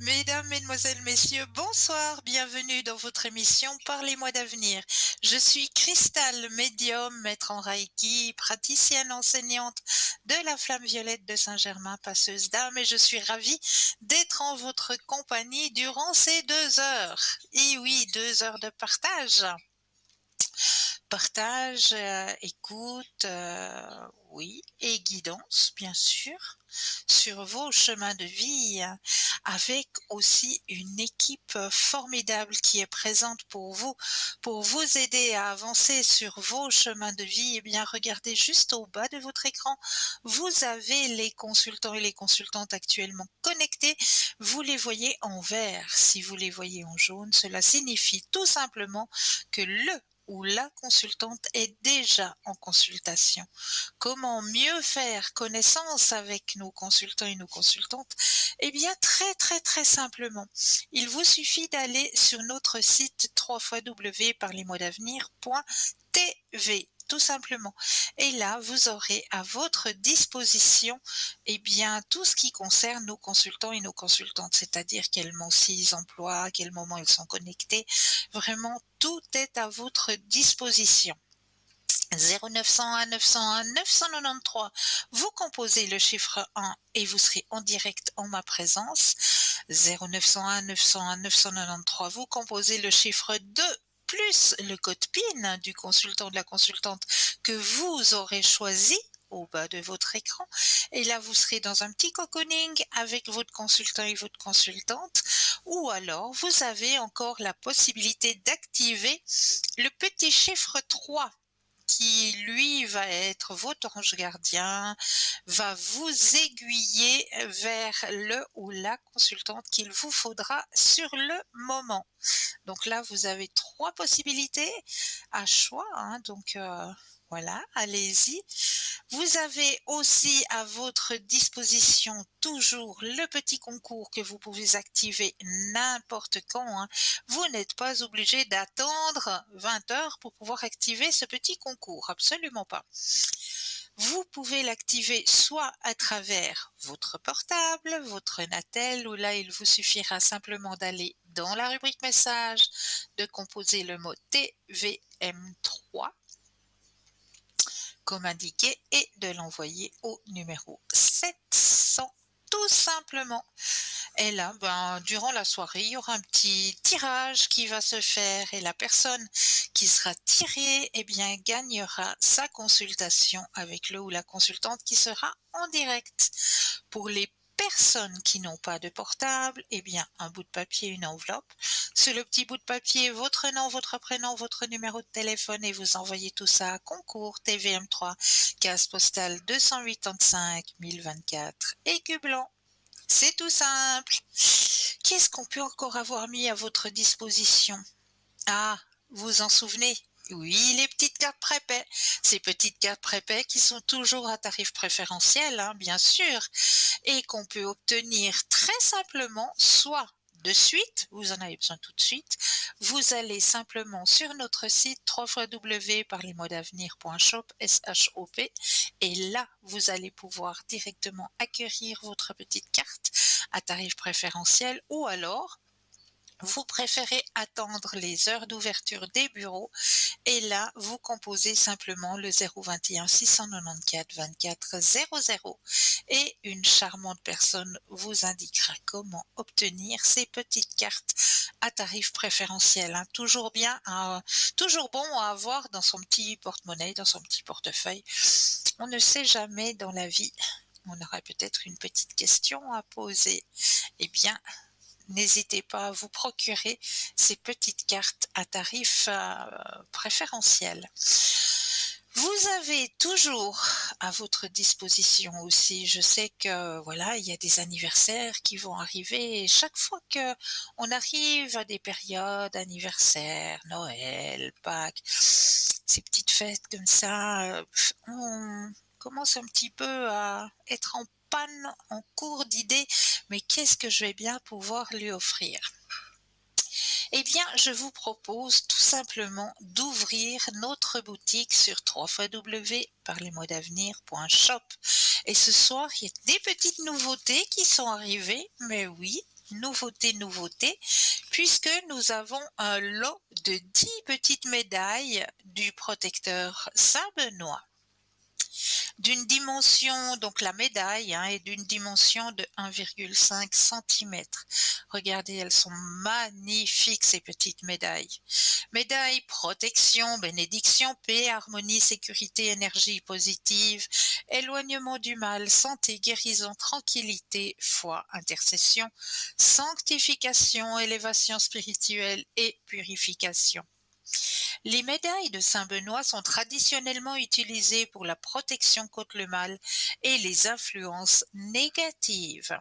Mesdames, Mesdemoiselles, Messieurs, bonsoir, bienvenue dans votre émission Parlez-moi d'avenir. Je suis Cristal, médium, maître en Reiki, praticienne enseignante de la Flamme Violette de Saint-Germain, passeuse d'âme, et je suis ravie d'être en votre compagnie durant ces 2 heures. Et oui, 2 heures de partage. Partage, écoute, oui, et guidance, bien sûr, sur vos chemins de vie, avec aussi une équipe formidable qui est présente pour vous aider à avancer sur vos chemins de vie. Eh bien, regardez juste au bas de votre écran, vous avez les consultants et les consultantes actuellement connectés. Vous les voyez en vert. Si vous les voyez en jaune, cela signifie tout simplement que le ou la consultante est déjà en consultation. Comment mieux faire connaissance avec nos consultants et nos consultantes? Eh bien, très très très simplement. Il vous suffit d'aller sur notre site www.parlezmoi-d'avenir.tv, tout simplement. Et là, vous aurez à votre disposition, eh bien, tout ce qui concerne nos consultants et nos consultantes, c'est-à-dire quel mots ils emploient, à quel moment ils sont connectés. Vraiment, tout est à votre disposition. 0901 901 993. Vous composez le chiffre 1 et vous serez en direct en ma présence. 0901 901 993. Vous composez le chiffre 2 plus le code PIN du consultant ou de la consultante que vous aurez choisi au bas de votre écran. Et là, vous serez dans un petit cocooning avec votre consultant et votre consultante. Ou alors, vous avez encore la possibilité d'activer le petit chiffre 3 qui, lui, va être votre ange gardien, va vous aiguiller vers le ou la consultante qu'il vous faudra sur le moment. Donc là, vous avez 3 possibilités à choix, hein, donc voilà, allez-y. Vous avez aussi à votre disposition toujours le petit concours que vous pouvez activer n'importe quand, hein. Vous n'êtes pas obligé d'attendre 20 heures pour pouvoir activer ce petit concours, absolument pas. Vous pouvez l'activer soit à travers votre portable, votre Natel, où là, il vous suffira simplement d'aller dans la rubrique message, de composer le mot TVM3 comme indiqué et de l'envoyer au numéro 700 tout simplement. Et là, durant la soirée, il y aura un petit tirage qui va se faire et la personne qui sera tirée, eh bien, gagnera sa consultation avec le ou la consultante qui sera en direct. Pour les personnes qui n'ont pas de portable, eh bien, un bout de papier, une enveloppe. Sur le petit bout de papier, votre nom, votre prénom, votre numéro de téléphone et vous envoyez tout ça à concours TVM3, case postale 285 1024 Écu-Blanc. C'est tout simple. Qu'est-ce qu'on peut encore avoir mis à votre disposition? Ah, vous en souvenez? Oui, les petites cartes prépaies. Ces petites cartes prépaies qui sont toujours à tarif préférentiel, hein, bien sûr, et qu'on peut obtenir très simplement, soit de suite, vous en avez besoin tout de suite, vous allez simplement sur notre site www.parlezmoi-d'avenir.shop, S-H-O-P, et là, vous allez pouvoir directement acquérir votre petite carte à tarif préférentiel, ou alors vous préférez attendre les heures d'ouverture des bureaux et là, vous composez simplement le 021 694 24 00 et une charmante personne vous indiquera comment obtenir ces petites cartes à tarif préférentiel, hein. Toujours bien, toujours bon à avoir dans son petit porte-monnaie, dans son petit portefeuille. On ne sait jamais dans la vie. On aura peut-être une petite question à poser. Eh bien, n'hésitez pas à vous procurer ces petites cartes à tarif préférentiel. Vous avez toujours à votre disposition aussi, je sais que voilà, il y a des anniversaires qui vont arriver et chaque fois que on arrive à des périodes anniversaires, Noël, Pâques, ces petites fêtes comme ça, on commence un petit peu à être en panne, en cours d'idées, mais qu'est-ce que je vais bien pouvoir lui offrir? Eh bien, je vous propose tout simplement d'ouvrir notre boutique sur www.parlezmoi-d'avenir.shop. Et ce soir, il y a des petites nouveautés qui sont arrivées, mais oui, nouveauté, puisque nous avons un lot de 10 petites médailles du protecteur Saint-Benoît. D'une dimension, donc la médaille est d'une dimension de 1,5 cm. Regardez, elles sont magnifiques ces petites médailles. Médaille, protection, bénédiction, paix, harmonie, sécurité, énergie positive, éloignement du mal, santé, guérison, tranquillité, foi, intercession, sanctification, élévation spirituelle et purification. Les médailles de Saint-Benoît sont traditionnellement utilisées pour la protection contre le mal et les influences négatives.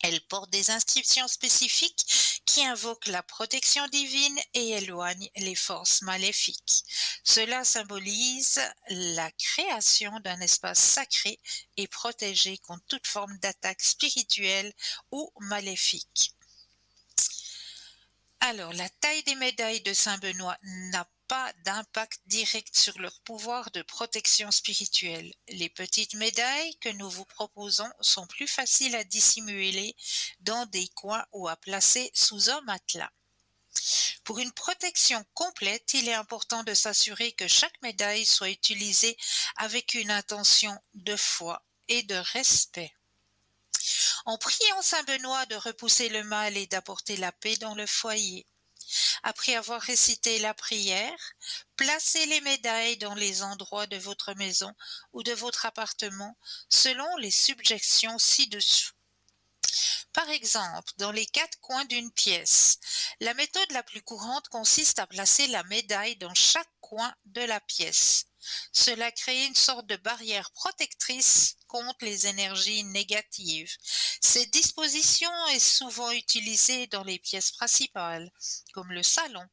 Elles portent des inscriptions spécifiques qui invoquent la protection divine et éloignent les forces maléfiques. Cela symbolise la création d'un espace sacré et protégé contre toute forme d'attaque spirituelle ou maléfique. Alors, la taille des médailles de Saint-Benoît n'a pas d'impact direct sur leur pouvoir de protection spirituelle. Les petites médailles que nous vous proposons sont plus faciles à dissimuler dans des coins ou à placer sous un matelas. Pour une protection complète, il est important de s'assurer que chaque médaille soit utilisée avec une intention de foi et de respect. En priant Saint Benoît de repousser le mal et d'apporter la paix dans le foyer. Après avoir récité la prière, placez les médailles dans les endroits de votre maison ou de votre appartement selon les suggestions ci-dessous. Par exemple, dans les 4 coins d'une pièce, la méthode la plus courante consiste à placer la médaille dans chaque coin de la pièce. Cela crée une sorte de barrière protectrice contre les énergies négatives. Cette disposition est souvent utilisée dans les pièces principales, comme le salon,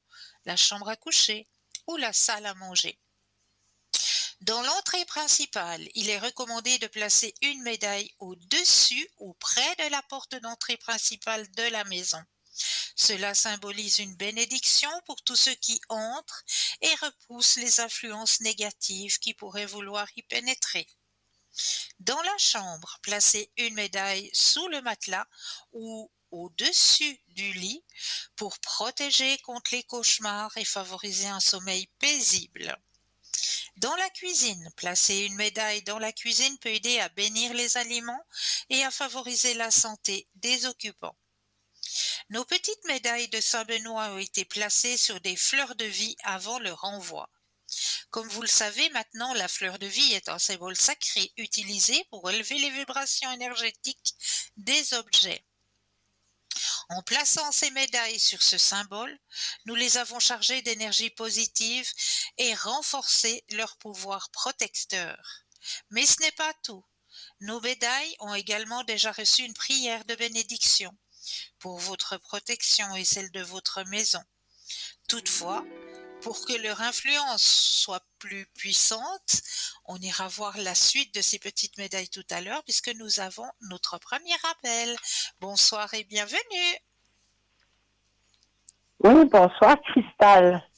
la chambre à coucher ou la salle à manger. Dans l'entrée principale, il est recommandé de placer une médaille au-dessus ou près de la porte d'entrée principale de la maison. Cela symbolise une bénédiction pour tous ceux qui entrent et repousse les influences négatives qui pourraient vouloir y pénétrer. Dans la chambre, placez une médaille sous le matelas ou au-dessus du lit pour protéger contre les cauchemars et favoriser un sommeil paisible. Dans la cuisine, placer une médaille dans la cuisine peut aider à bénir les aliments et à favoriser la santé des occupants. Nos petites médailles de Saint-Benoît ont été placées sur des fleurs de vie avant le renvoi. Comme vous le savez maintenant, la fleur de vie est un symbole sacré utilisé pour élever les vibrations énergétiques des objets. En plaçant ces médailles sur ce symbole, nous les avons chargées d'énergie positive et renforcé leur pouvoir protecteur. Mais ce n'est pas tout. Nos médailles ont également déjà reçu une prière de bénédiction pour votre protection et celle de votre maison. Toutefois, pour que leur influence soit plus puissante, on ira voir la suite de ces petites médailles tout à l'heure puisque nous avons notre premier appel. Bonsoir et bienvenue. Oui, bonsoir Cristal.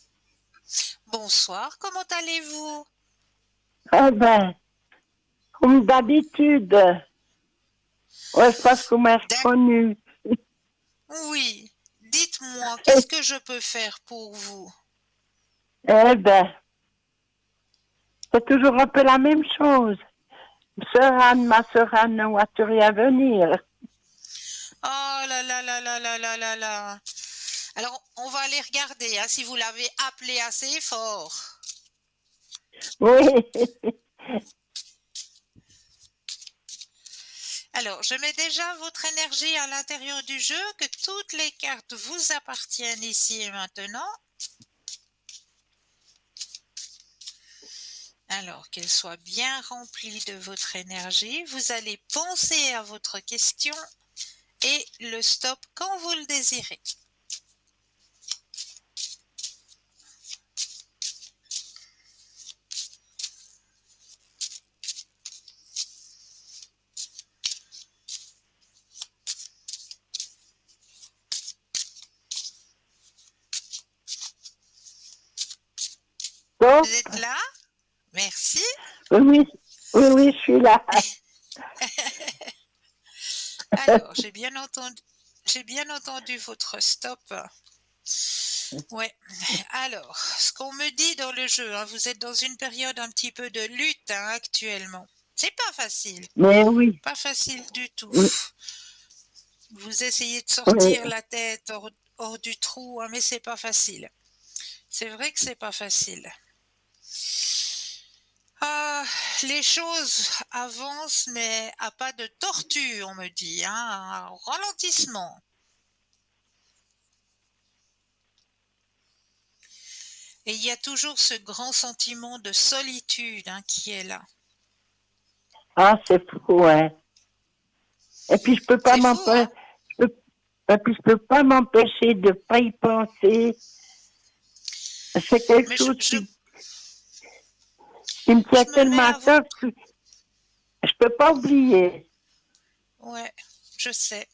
Bonsoir, comment allez-vous? Eh ben, comme d'habitude, ouais, je pense que vous m'avez reconnu. Oui, dites-moi, qu'est-ce que je peux faire pour vous? Eh ben, c'est toujours un peu la même chose. Sœur Anne, ma sœur Anne, ne voit rien venir. Oh là là là là là là là là. Alors, on va aller regarder si vous l'avez appelé assez fort. Oui, Alors, je mets déjà votre énergie à l'intérieur du jeu, que toutes les cartes vous appartiennent ici et maintenant. Alors, qu'elle soit bien remplie de votre énergie, vous allez penser à votre question et le stop quand vous le désirez. donc, Vous êtes là? Merci. oui, je suis là. Alors, j'ai bien entendu. j'ai bien entendu votre stop. Ouais. Alors, ce qu'on me dit dans le jeu, hein, vous êtes dans une période un petit peu de lutte hein, actuellement. C'est pas facile. Mais oui, Pas facile du tout. oui, Vous essayez de oui. sortir la tête hors du trou, hein, mais c'est pas facile. C'est vrai que c'est pas facile. Ah, les choses avancent, mais à pas de tortue, on me dit, hein, un ralentissement. Et il y a toujours ce grand sentiment de solitude hein, qui est là. Ah, c'est fou, ouais. Et puis, je peux pas C'est fou, m'empêcher, hein? et puis, je peux pas m'empêcher de pas y penser. C'est quelque Mais chose qui me tient je me mets tellement à à cœur votre... que je peux pas oublier. Ouais, je sais.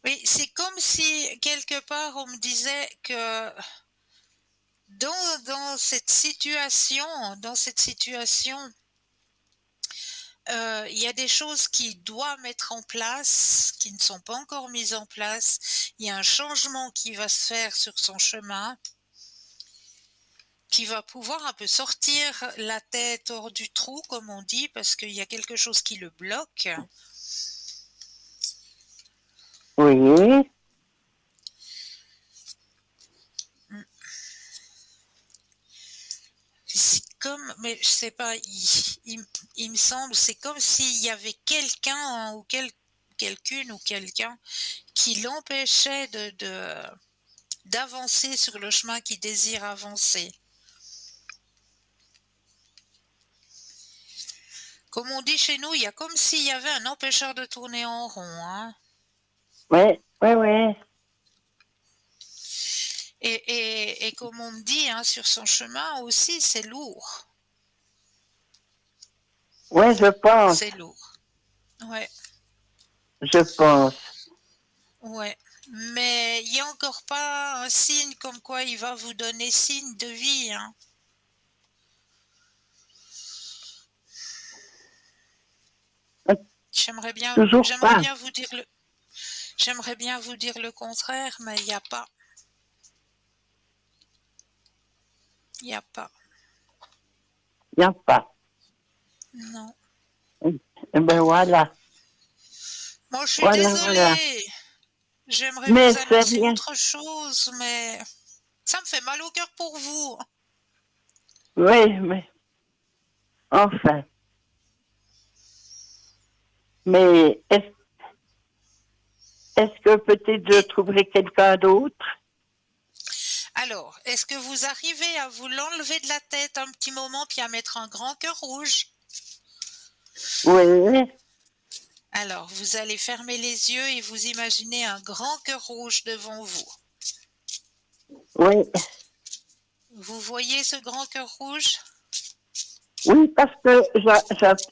Oui, c'est comme si quelque part on me disait que dans cette situation, il y a des choses qui doivent mettre en place, qui ne sont pas encore mises en place. Il y a un changement qui va se faire sur son chemin, qui va pouvoir un peu sortir la tête hors du trou, comme on dit, parce qu'il y a quelque chose qui le bloque. Oui, C'est comme, mais je sais pas, il me semble, c'est comme s'il y avait quelqu'un hein, ou quelqu'une ou quelqu'un qui l'empêchait d'avancer sur le chemin qu'il désire avancer. Comme on dit chez nous, il y a comme s'il y avait un empêcheur de tourner en rond. Hein. oui, oui, oui. Et comme on me dit, hein, sur son chemin aussi, c'est lourd. Oui, je pense, C'est lourd. Ouais, je pense. ouais. Mais il n'y a encore pas un signe comme quoi il va vous donner signe de vie. Hein. J'aimerais bien, Toujours j'aimerais pas. bien vous dire le, j'aimerais bien vous dire le contraire, mais il n'y a pas. Il n'y a pas. Il n'y a pas. Non. Eh ben voilà. Moi, je suis Voilà, voilà. désolée. J'aimerais Mais vous c'est annoncer rien. autre chose, mais ça me fait mal au cœur pour vous. Oui, mais enfin. Mais est-ce que peut-être je Et trouverai quelqu'un d'autre? alors, est-ce que vous arrivez à vous l'enlever de la tête un petit moment puis à mettre un grand cœur rouge? Oui, Alors, vous allez fermer les yeux et vous imaginez un grand cœur rouge devant vous. oui. Vous voyez ce grand cœur rouge? Oui, parce que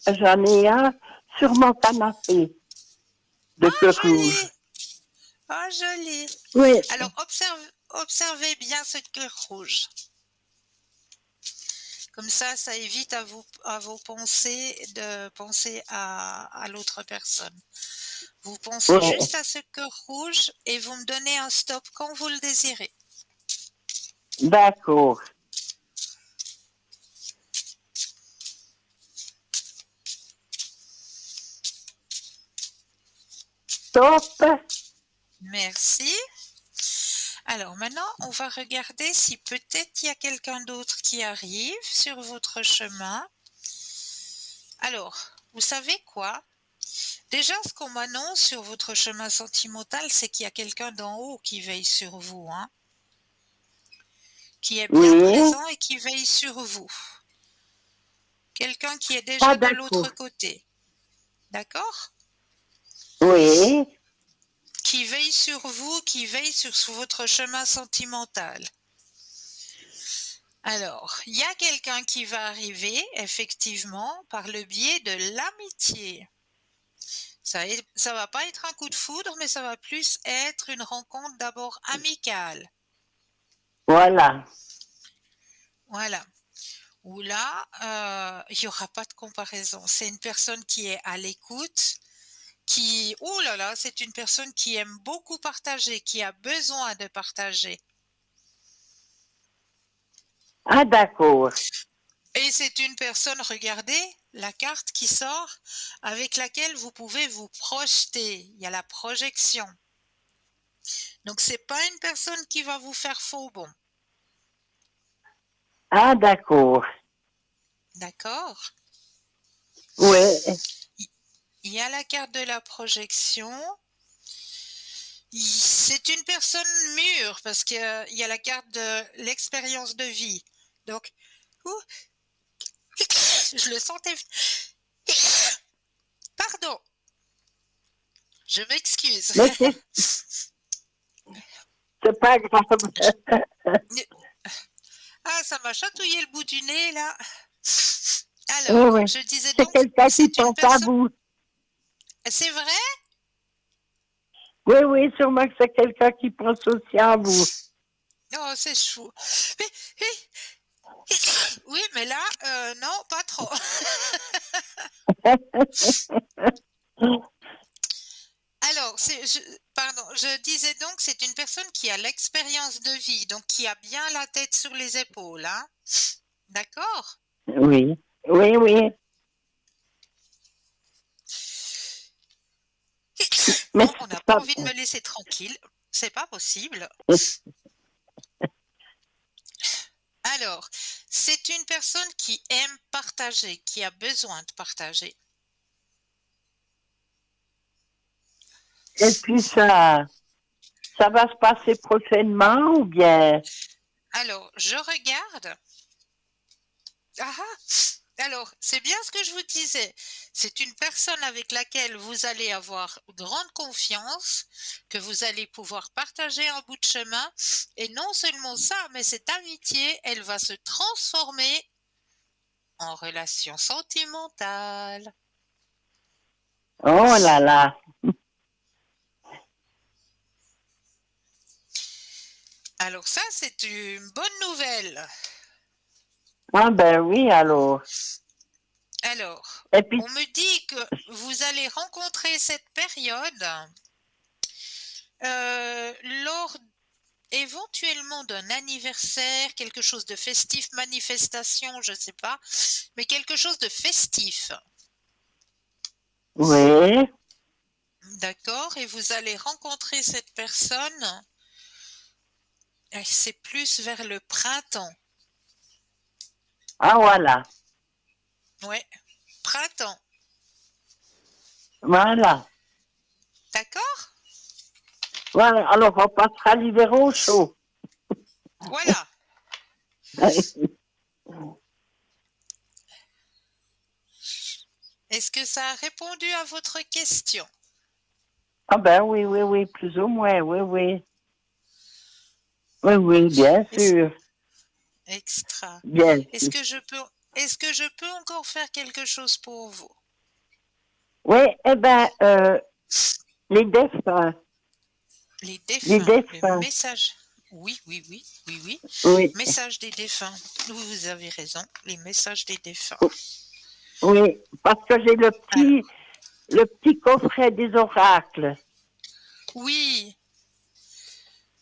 j'en ai un sur mon canapé de Ah, cœur rouge. joli! Ah, joli! Oui, Alors, observez bien ce cœur rouge. Comme ça évite à vos pensées de penser à l'autre personne. Vous pensez oui. juste à ce cœur rouge et vous me donnez un stop quand vous le désirez. D'accord. Top. Merci. Alors maintenant, on va regarder si peut-être il y a quelqu'un d'autre qui arrive sur votre chemin. Alors, vous savez quoi? Déjà, ce qu'on m'annonce sur votre chemin sentimental, c'est qu'il y a quelqu'un d'en haut qui veille sur vous, hein, qui est bien Oui. présent et qui veille sur vous. Quelqu'un qui est Ah, déjà de d'accord. l'autre côté. D'accord? Oui. Qui veille sur vous, qui veille sur votre chemin sentimental. Alors, il y a quelqu'un qui va arriver, effectivement, par le biais de l'amitié. Ça va pas être un coup de foudre, mais ça va plus être une rencontre d'abord amicale. Voilà. Voilà. où là, il y aura pas de comparaison. C'est une personne qui est à l'écoute, qui oh là là, c'est une personne qui aime beaucoup partager, qui a besoin de partager. Ah, d'accord. Et c'est une personne, regardez la carte qui sort, avec laquelle vous pouvez vous projeter. Il y a la projection. Donc c'est pas une personne qui va vous faire faux bon. Ah, d'accord. D'accord? Oui. Il y a la carte de la projection. C'est une personne mûre parce qu'il y a la carte de l'expérience de vie. Donc, ouh, je le sentais. Pardon, je m'excuse. Mais c'est pas grave. Ah, ça m'a chatouillé le bout du nez là. Oui, Alors, oui. je disais C'est donc, quelqu'un qui c'est une pense à personne. vous. C'est vrai? Oui, oui, sûrement que c'est quelqu'un qui pense aussi à vous. Oh, c'est chou. Mais, oui, mais là, non, pas trop. Alors, pardon, je disais donc, c'est une personne qui a l'expérience de vie, donc qui a bien la tête sur les épaules, hein? D'accord? Oui, oui, oui. Mais Bon, on n'a pas ça, envie de me laisser tranquille, c'est pas possible. Alors, c'est une personne qui aime partager, qui a besoin de partager. et puis ça va se passer prochainement ou bien? Alors, je regarde. Ah ah! Alors, c'est bien ce que je vous disais. C'est une personne avec laquelle vous allez avoir grande confiance, que vous allez pouvoir partager un bout de chemin. Et non seulement ça, mais cette amitié, elle va se transformer en relation sentimentale. Oh là là. Alors ça, c'est une bonne nouvelle. Ah ben oui, alors. Alors, Et puis, on me dit que vous allez rencontrer cette période lors éventuellement d'un anniversaire, quelque chose de festif, manifestation, je ne sais pas, mais quelque chose de festif. oui. D'accord? Et vous allez rencontrer cette personne, c'est plus vers le printemps. Ah voilà. Ouais, printemps. Voilà. D'accord? Voilà. Alors, on passera l'hiver au chaud. Voilà. Est-ce que ça a répondu à votre question? Ah ben oui, oui, oui, plus ou moins, oui, oui. Oui, oui, bien Est-ce- sûr. Extra. Bien Est-ce sûr. que je peux, est-ce que je peux encore faire quelque chose pour vous? Oui, eh ben, les défunts. Les Les défunts, le défunts. message. Oui, oui, oui, oui, oui. Oui, Message des défunts. Vous avez raison, les messages des défunts. oui. Parce que j'ai Alors, le petit coffret des oracles oui.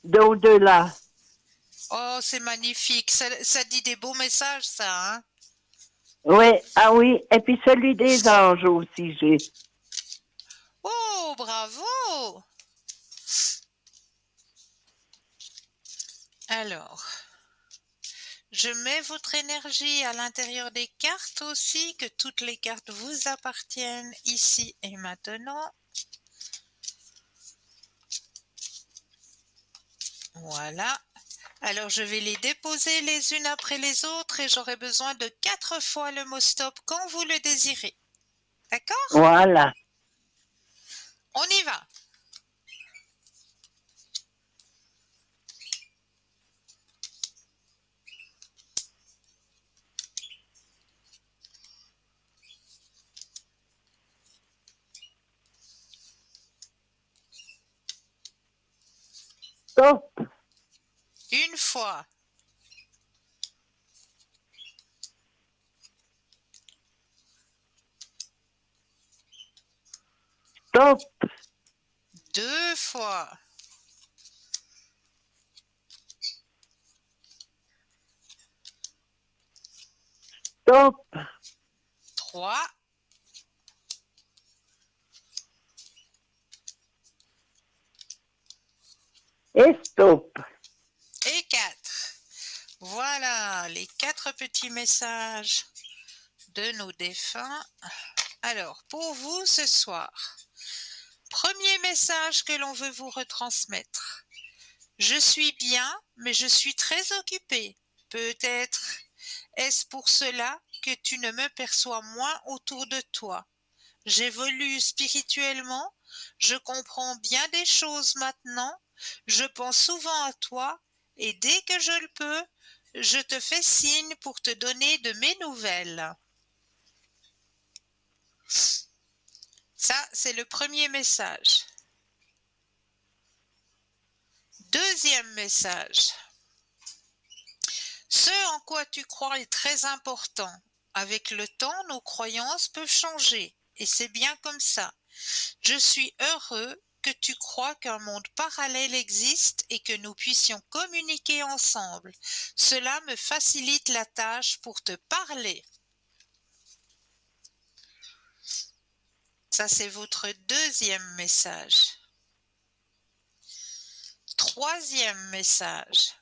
d'au-delà. Oh, c'est magnifique. Ça dit des beaux messages, ça, hein? Oui, ah oui. Et puis celui des anges aussi, j'ai. Oh, bravo! Alors, je mets votre énergie à l'intérieur des cartes aussi, que toutes les cartes vous appartiennent ici et maintenant. Voilà. Alors, je vais les déposer les unes après les autres et j'aurai besoin de 4 fois le mot stop quand vous le désirez. D'accord? Voilà. On y va. Stop. Une fois, Stop. 2 fois. Stop. 3 Et stop. et 4. Voilà les 4 petits messages de nos défunts. Alors, pour vous ce soir, premier message que l'on veut vous retransmettre. Je suis bien, mais je suis très occupée. Peut-être est-ce pour cela que tu ne me perçois moins autour de toi. J'évolue spirituellement, je comprends bien des choses maintenant, je pense souvent à toi et dès que je le peux, je te fais signe pour te donner de mes nouvelles. Ça, c'est le premier message. Deuxième message. Ce en quoi tu crois est très important. Avec le temps, nos croyances peuvent changer, et c'est bien comme ça. Je suis heureux que tu crois qu'un monde parallèle existe et que nous puissions communiquer ensemble. Cela me facilite la tâche pour te parler. Ça, c'est votre deuxième message. Troisième message.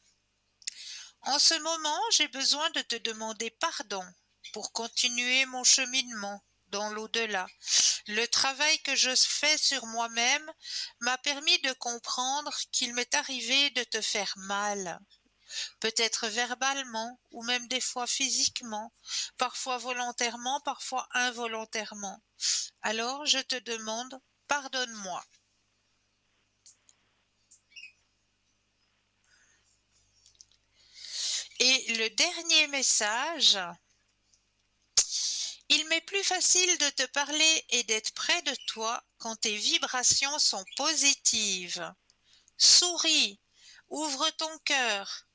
En ce moment, j'ai besoin de te demander pardon pour continuer mon cheminement dans l'au-delà. Le travail que je fais sur moi-même m'a permis de comprendre qu'il m'est arrivé de te faire mal, peut-être verbalement ou même des fois physiquement, parfois volontairement, parfois involontairement. Alors je te demande, pardonne-moi. Et le dernier message, il m'est plus facile de te parler et d'être près de toi quand tes vibrations sont positives. Souris, ouvre ton cœur.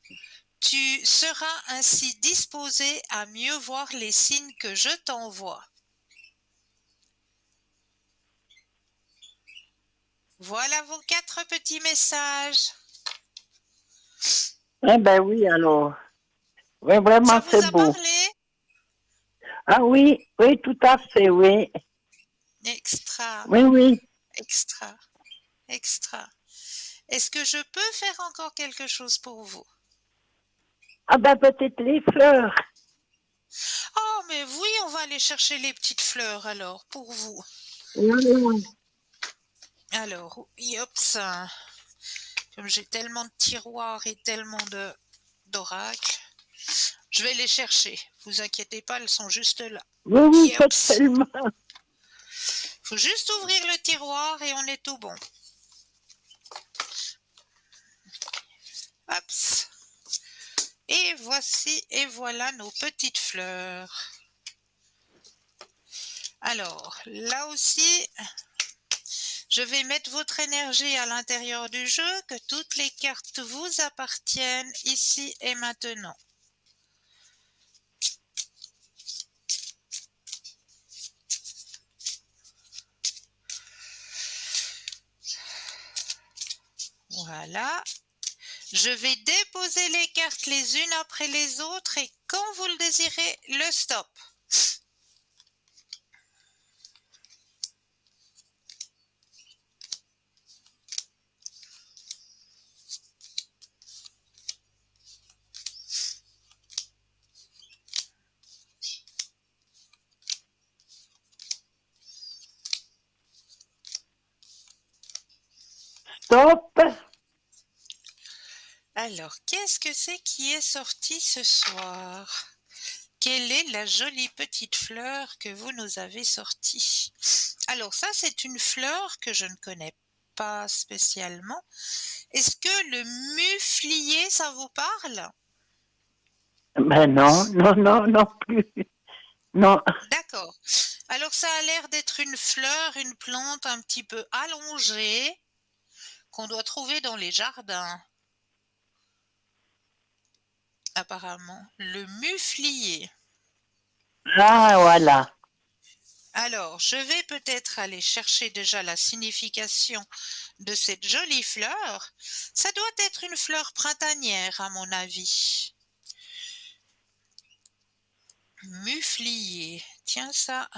Tu seras ainsi disposé à mieux voir les signes que je t'envoie. Voilà vos 4 petits messages. Eh ben oui, alors. Oui, Ça vraiment, vous c'est a beau. parlé? Ah oui, oui, tout à fait, oui. Extra, Oui, oui. extra, extra. Est-ce que je peux faire encore quelque chose pour vous? Ah ben peut-être les fleurs. Oh, mais oui, on va aller chercher les petites fleurs alors, pour vous. Voilà. Alors, yops, comme j'ai tellement de tiroirs et tellement d'oracles, je vais les chercher. Vous inquiétez pas, elles sont juste là. Oui, oui, pas Yops. tellement. Faut juste ouvrir le tiroir et on est tout bon. Hops. Et voici et voilà nos petites fleurs. Alors, là aussi, je vais mettre votre énergie à l'intérieur du jeu, que toutes les cartes vous appartiennent ici et maintenant. Voilà. Je vais déposer les cartes les unes après les autres et quand vous le désirez, le stop. Stop. Alors, qu'est-ce que c'est qui est sorti ce soir? Quelle est la jolie petite fleur que vous nous avez sortie? Alors ça, c'est une fleur que je ne connais pas spécialement. Est-ce que le muflier, ça vous parle? Ben non, non, non, non plus. Non. D'accord. Alors ça a l'air d'être une fleur, une plante un petit peu allongée qu'on doit trouver dans les jardins, apparemment. Le muflier. Ah, voilà. Alors, je vais peut-être aller chercher déjà la signification de cette jolie fleur. Ça doit être une fleur printanière, à mon avis. Muflier. Tiens, ça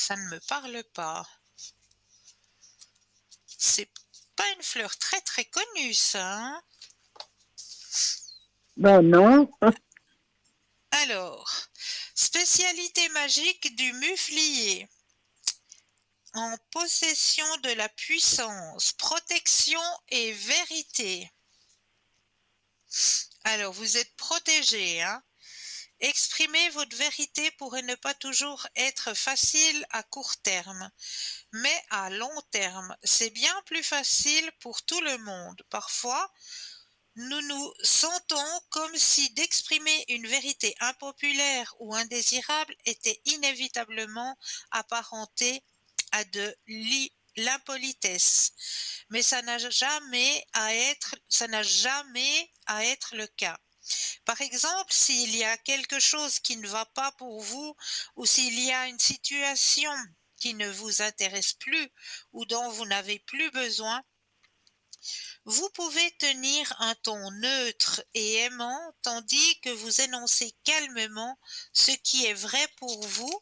ne me parle pas. C'est pas une fleur très très connue, ça, hein? Ben non. Alors, spécialité magique du muflier. En possession de la puissance, protection et vérité. Alors, vous êtes protégé, hein? Exprimer votre vérité pourrait ne pas toujours être facile à court terme, mais à long terme, c'est bien plus facile pour tout le monde. Parfois, nous nous sentons comme si d'exprimer une vérité impopulaire ou indésirable était inévitablement apparenté à de l'impolitesse. Mais ça n'a jamais à être le cas. Par exemple, s'il y a quelque chose qui ne va pas pour vous, ou s'il y a une situation qui ne vous intéresse plus ou dont vous n'avez plus besoin, vous pouvez tenir un ton neutre et aimant tandis que vous énoncez calmement ce qui est vrai pour vous.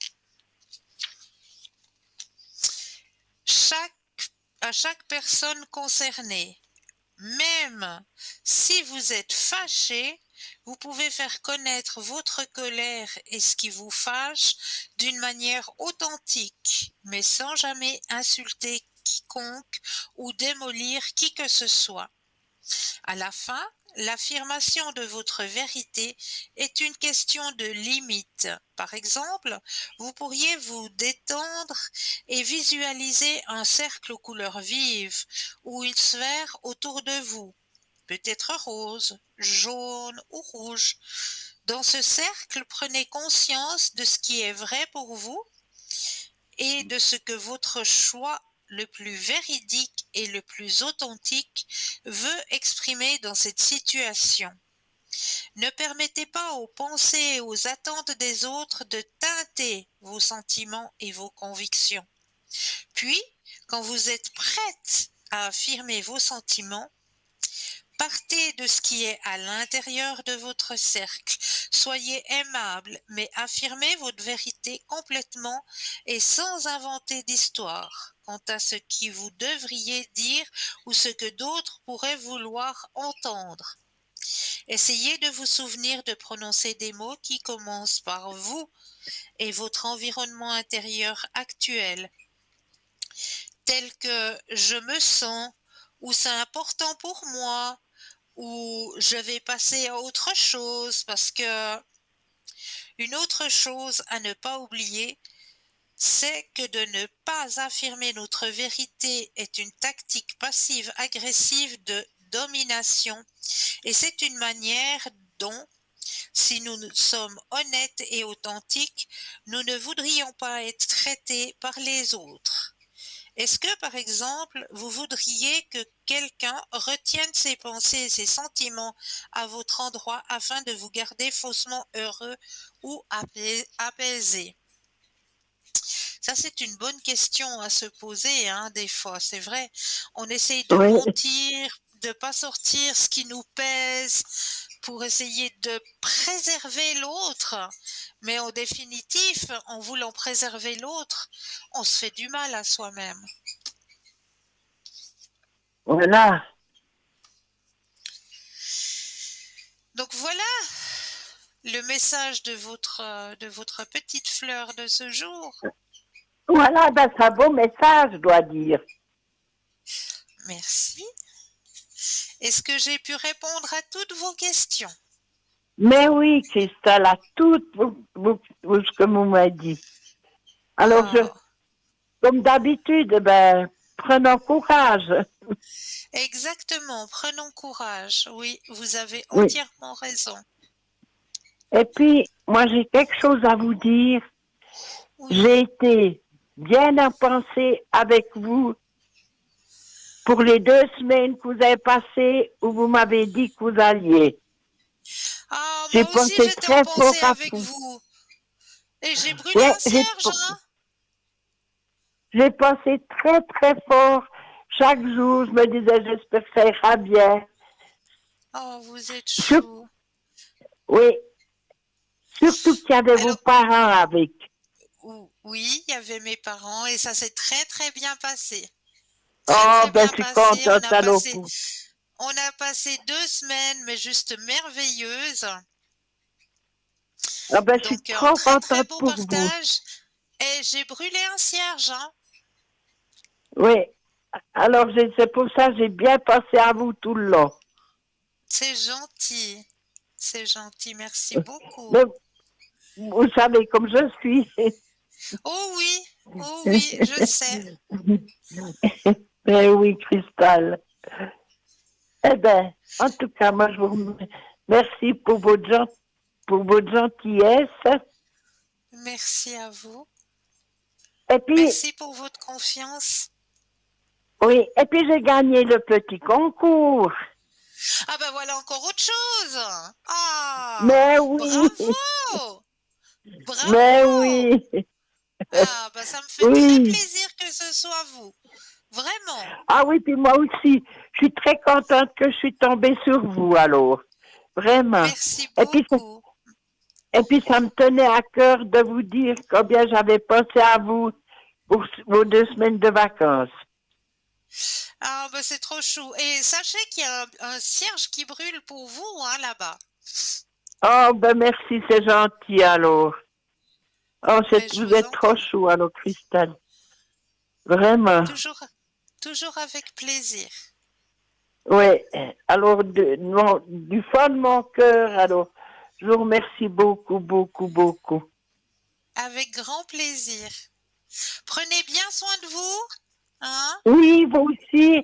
Chaque, à chaque personne concernée. Même si vous êtes fâché, vous pouvez faire connaître votre colère et ce qui vous fâche d'une manière authentique, mais sans jamais insulter quiconque ou démolir qui que ce soit. À la fin, l'affirmation de votre vérité est une question de limite. Par exemple, vous pourriez vous détendre et visualiser un cercle aux couleurs vives ou une sphère autour de vous, peut-être rose, jaune ou rouge. Dans ce cercle, prenez conscience de ce qui est vrai pour vous et de ce que votre choix le plus véridique et le plus authentique veut exprimer dans cette situation. Ne permettez pas aux pensées et aux attentes des autres de teinter vos sentiments et vos convictions. Puis, quand vous êtes prête à affirmer vos sentiments, partez de ce qui est à l'intérieur de votre cercle. Soyez aimable, mais affirmez votre vérité complètement et sans inventer d'histoire quant à ce que vous devriez dire ou ce que d'autres pourraient vouloir entendre. Essayez de vous souvenir de prononcer des mots qui commencent par vous et votre environnement intérieur actuel, tels que je me sens, ou c'est important pour moi, ou je vais passer à autre chose parce que une autre chose à ne pas oublier, c'est que de ne pas affirmer notre vérité est une tactique passive agressive de domination et c'est une manière dont, si nous sommes honnêtes et authentiques, nous ne voudrions pas être traités par les autres. Est-ce que, par exemple, vous voudriez que quelqu'un retienne ses pensées et ses sentiments à votre endroit afin de vous garder faussement heureux ou apaisé? Ça, c'est une bonne question à se poser, hein, des fois, c'est vrai. On essaye de Oui, mentir, de pas sortir ce qui nous pèse pour essayer de préserver l'autre. Mais en définitive, en voulant préserver l'autre, on se fait du mal à soi-même. voilà. Donc voilà le message de votre petite fleur de ce jour. Voilà, ben, c'est un beau message, je dois dire. Merci. Est-ce que j'ai pu répondre à toutes vos questions? Mais oui, Christelle, à tout ce que vous m'avez dit. Alors, Oh, comme d'habitude, ben, prenons courage. exactement, prenons courage. Oui, vous avez Oui. entièrement raison. Et puis, moi, j'ai quelque chose à vous dire. Oui. J'ai été bien à penser avec vous pour les 2 semaines que vous avez passées où vous m'avez dit que vous alliez. Ah, J'ai moi aussi pensé j'étais en très fort pensée à avec vous. vous. Et j'ai brûlé Ouais, un cierge, hein? J'ai pensé très, très fort. Chaque jour, je me disais, j'espère que ça ira bien. Oh, vous êtes Sur- chou. oui, surtout qu'il y avait vos Alors, parents avec. oui, il y avait mes parents et ça s'est très très bien passé. Très Oh, très ben, bien je suis passé. contente alors pour. On a passé 2 semaines, mais juste merveilleuses. Ah, ben, je suis Donc, un trop très très contente beau pour vous. partage. Et j'ai brûlé un cierge, hein. Oui. Alors, c'est pour ça que j'ai bien pensé à vous tout le long. C'est gentil. C'est gentil. Merci beaucoup. Mais vous savez comme je suis. Oh oui, je sais. Eh oui, Cristal. Eh bien, en tout cas, moi, je vous remercie pour votre gentillesse. Merci à vous. Et puis, Merci pour votre confiance. oui, et puis j'ai gagné le petit concours. Ah ben voilà encore autre chose. Ah, Mais oui, bravo. mais Bravo. oui, Ah ben ça me fait très oui. plaisir que ce soit vous. Vraiment. Ah oui, puis moi aussi, je suis très contente que je suis tombée sur vous alors. Vraiment. Merci Et puis, beaucoup. et puis ça me tenait à cœur de vous dire combien j'avais pensé à vous pour vos 2 semaines de vacances. Ah ben c'est trop chou. Et sachez qu'il y a un cierge qui brûle pour vous hein, là-bas. Oh, ben merci, c'est gentil alors. Oh, Mais je vous vous êtes en trop prie. chou alors, Cristal. Vraiment. Toujours, toujours avec plaisir. Oui. Alors, du fond de mon cœur, alors, je vous remercie beaucoup, beaucoup, beaucoup. Avec grand plaisir. Prenez bien soin de vous. Hein? Oui, vous aussi.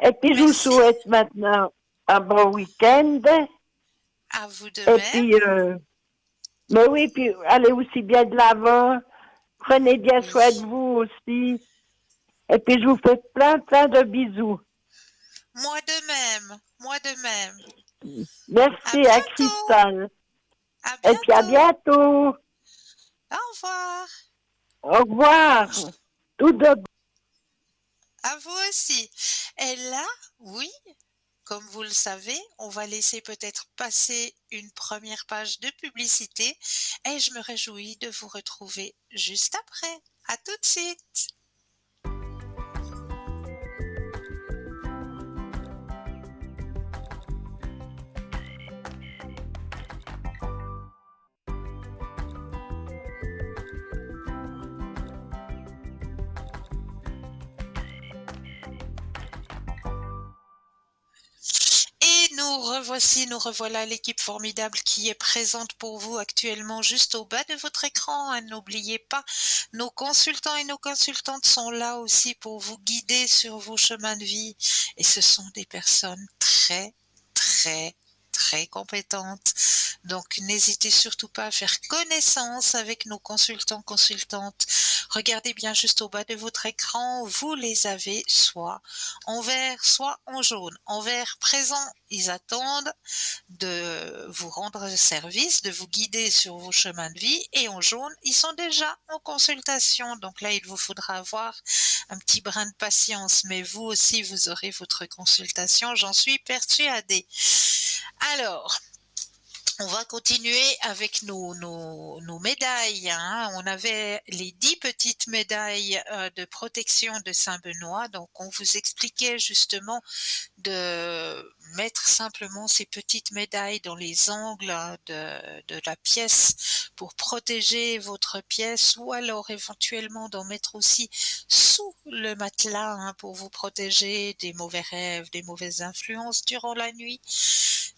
Et puis, je vous Merci. souhaite maintenant un bon week-end. À vous de Et même. puis, mais oui, puis allez aussi bien de l'avant. Prenez bien Oui. soin de vous aussi. Et puis, je vous fais plein, plein de bisous. Moi de même. Moi de même. À Merci à bientôt. Cristal. À Et puis, à bientôt. bientôt. Au revoir. Au revoir. Tout de À vous aussi. Et là, oui, comme vous le savez, on va laisser peut-être passer une première page de publicité et je me réjouis de vous retrouver juste après. À tout de suite. Et nous revoilà l'équipe formidable qui est présente pour vous actuellement juste au bas de votre écran. Hein. N'oubliez pas, nos consultants et nos consultantes sont là aussi pour vous guider sur vos chemins de vie. Et ce sont des personnes très, très, très compétentes. Donc, n'hésitez surtout pas à faire connaissance avec nos consultants, consultantes. Regardez bien juste au bas de votre écran, vous les avez soit en vert, soit en jaune. En vert présent, ils attendent de vous rendre service, de vous guider sur vos chemins de vie. Et en jaune, ils sont déjà en consultation. Donc là, il vous faudra avoir un petit brin de patience. Mais vous aussi, vous aurez votre consultation, j'en suis persuadée. Alors, on va continuer avec nos médailles. Hein. On avait les 10 petites médailles de protection de Saint-Benoît. Donc, on vous expliquait justement de mettre simplement ces petites médailles dans les angles de la pièce pour protéger votre pièce ou alors éventuellement d'en mettre aussi sous le matelas hein, pour vous protéger des mauvais rêves, des mauvaises influences durant la nuit.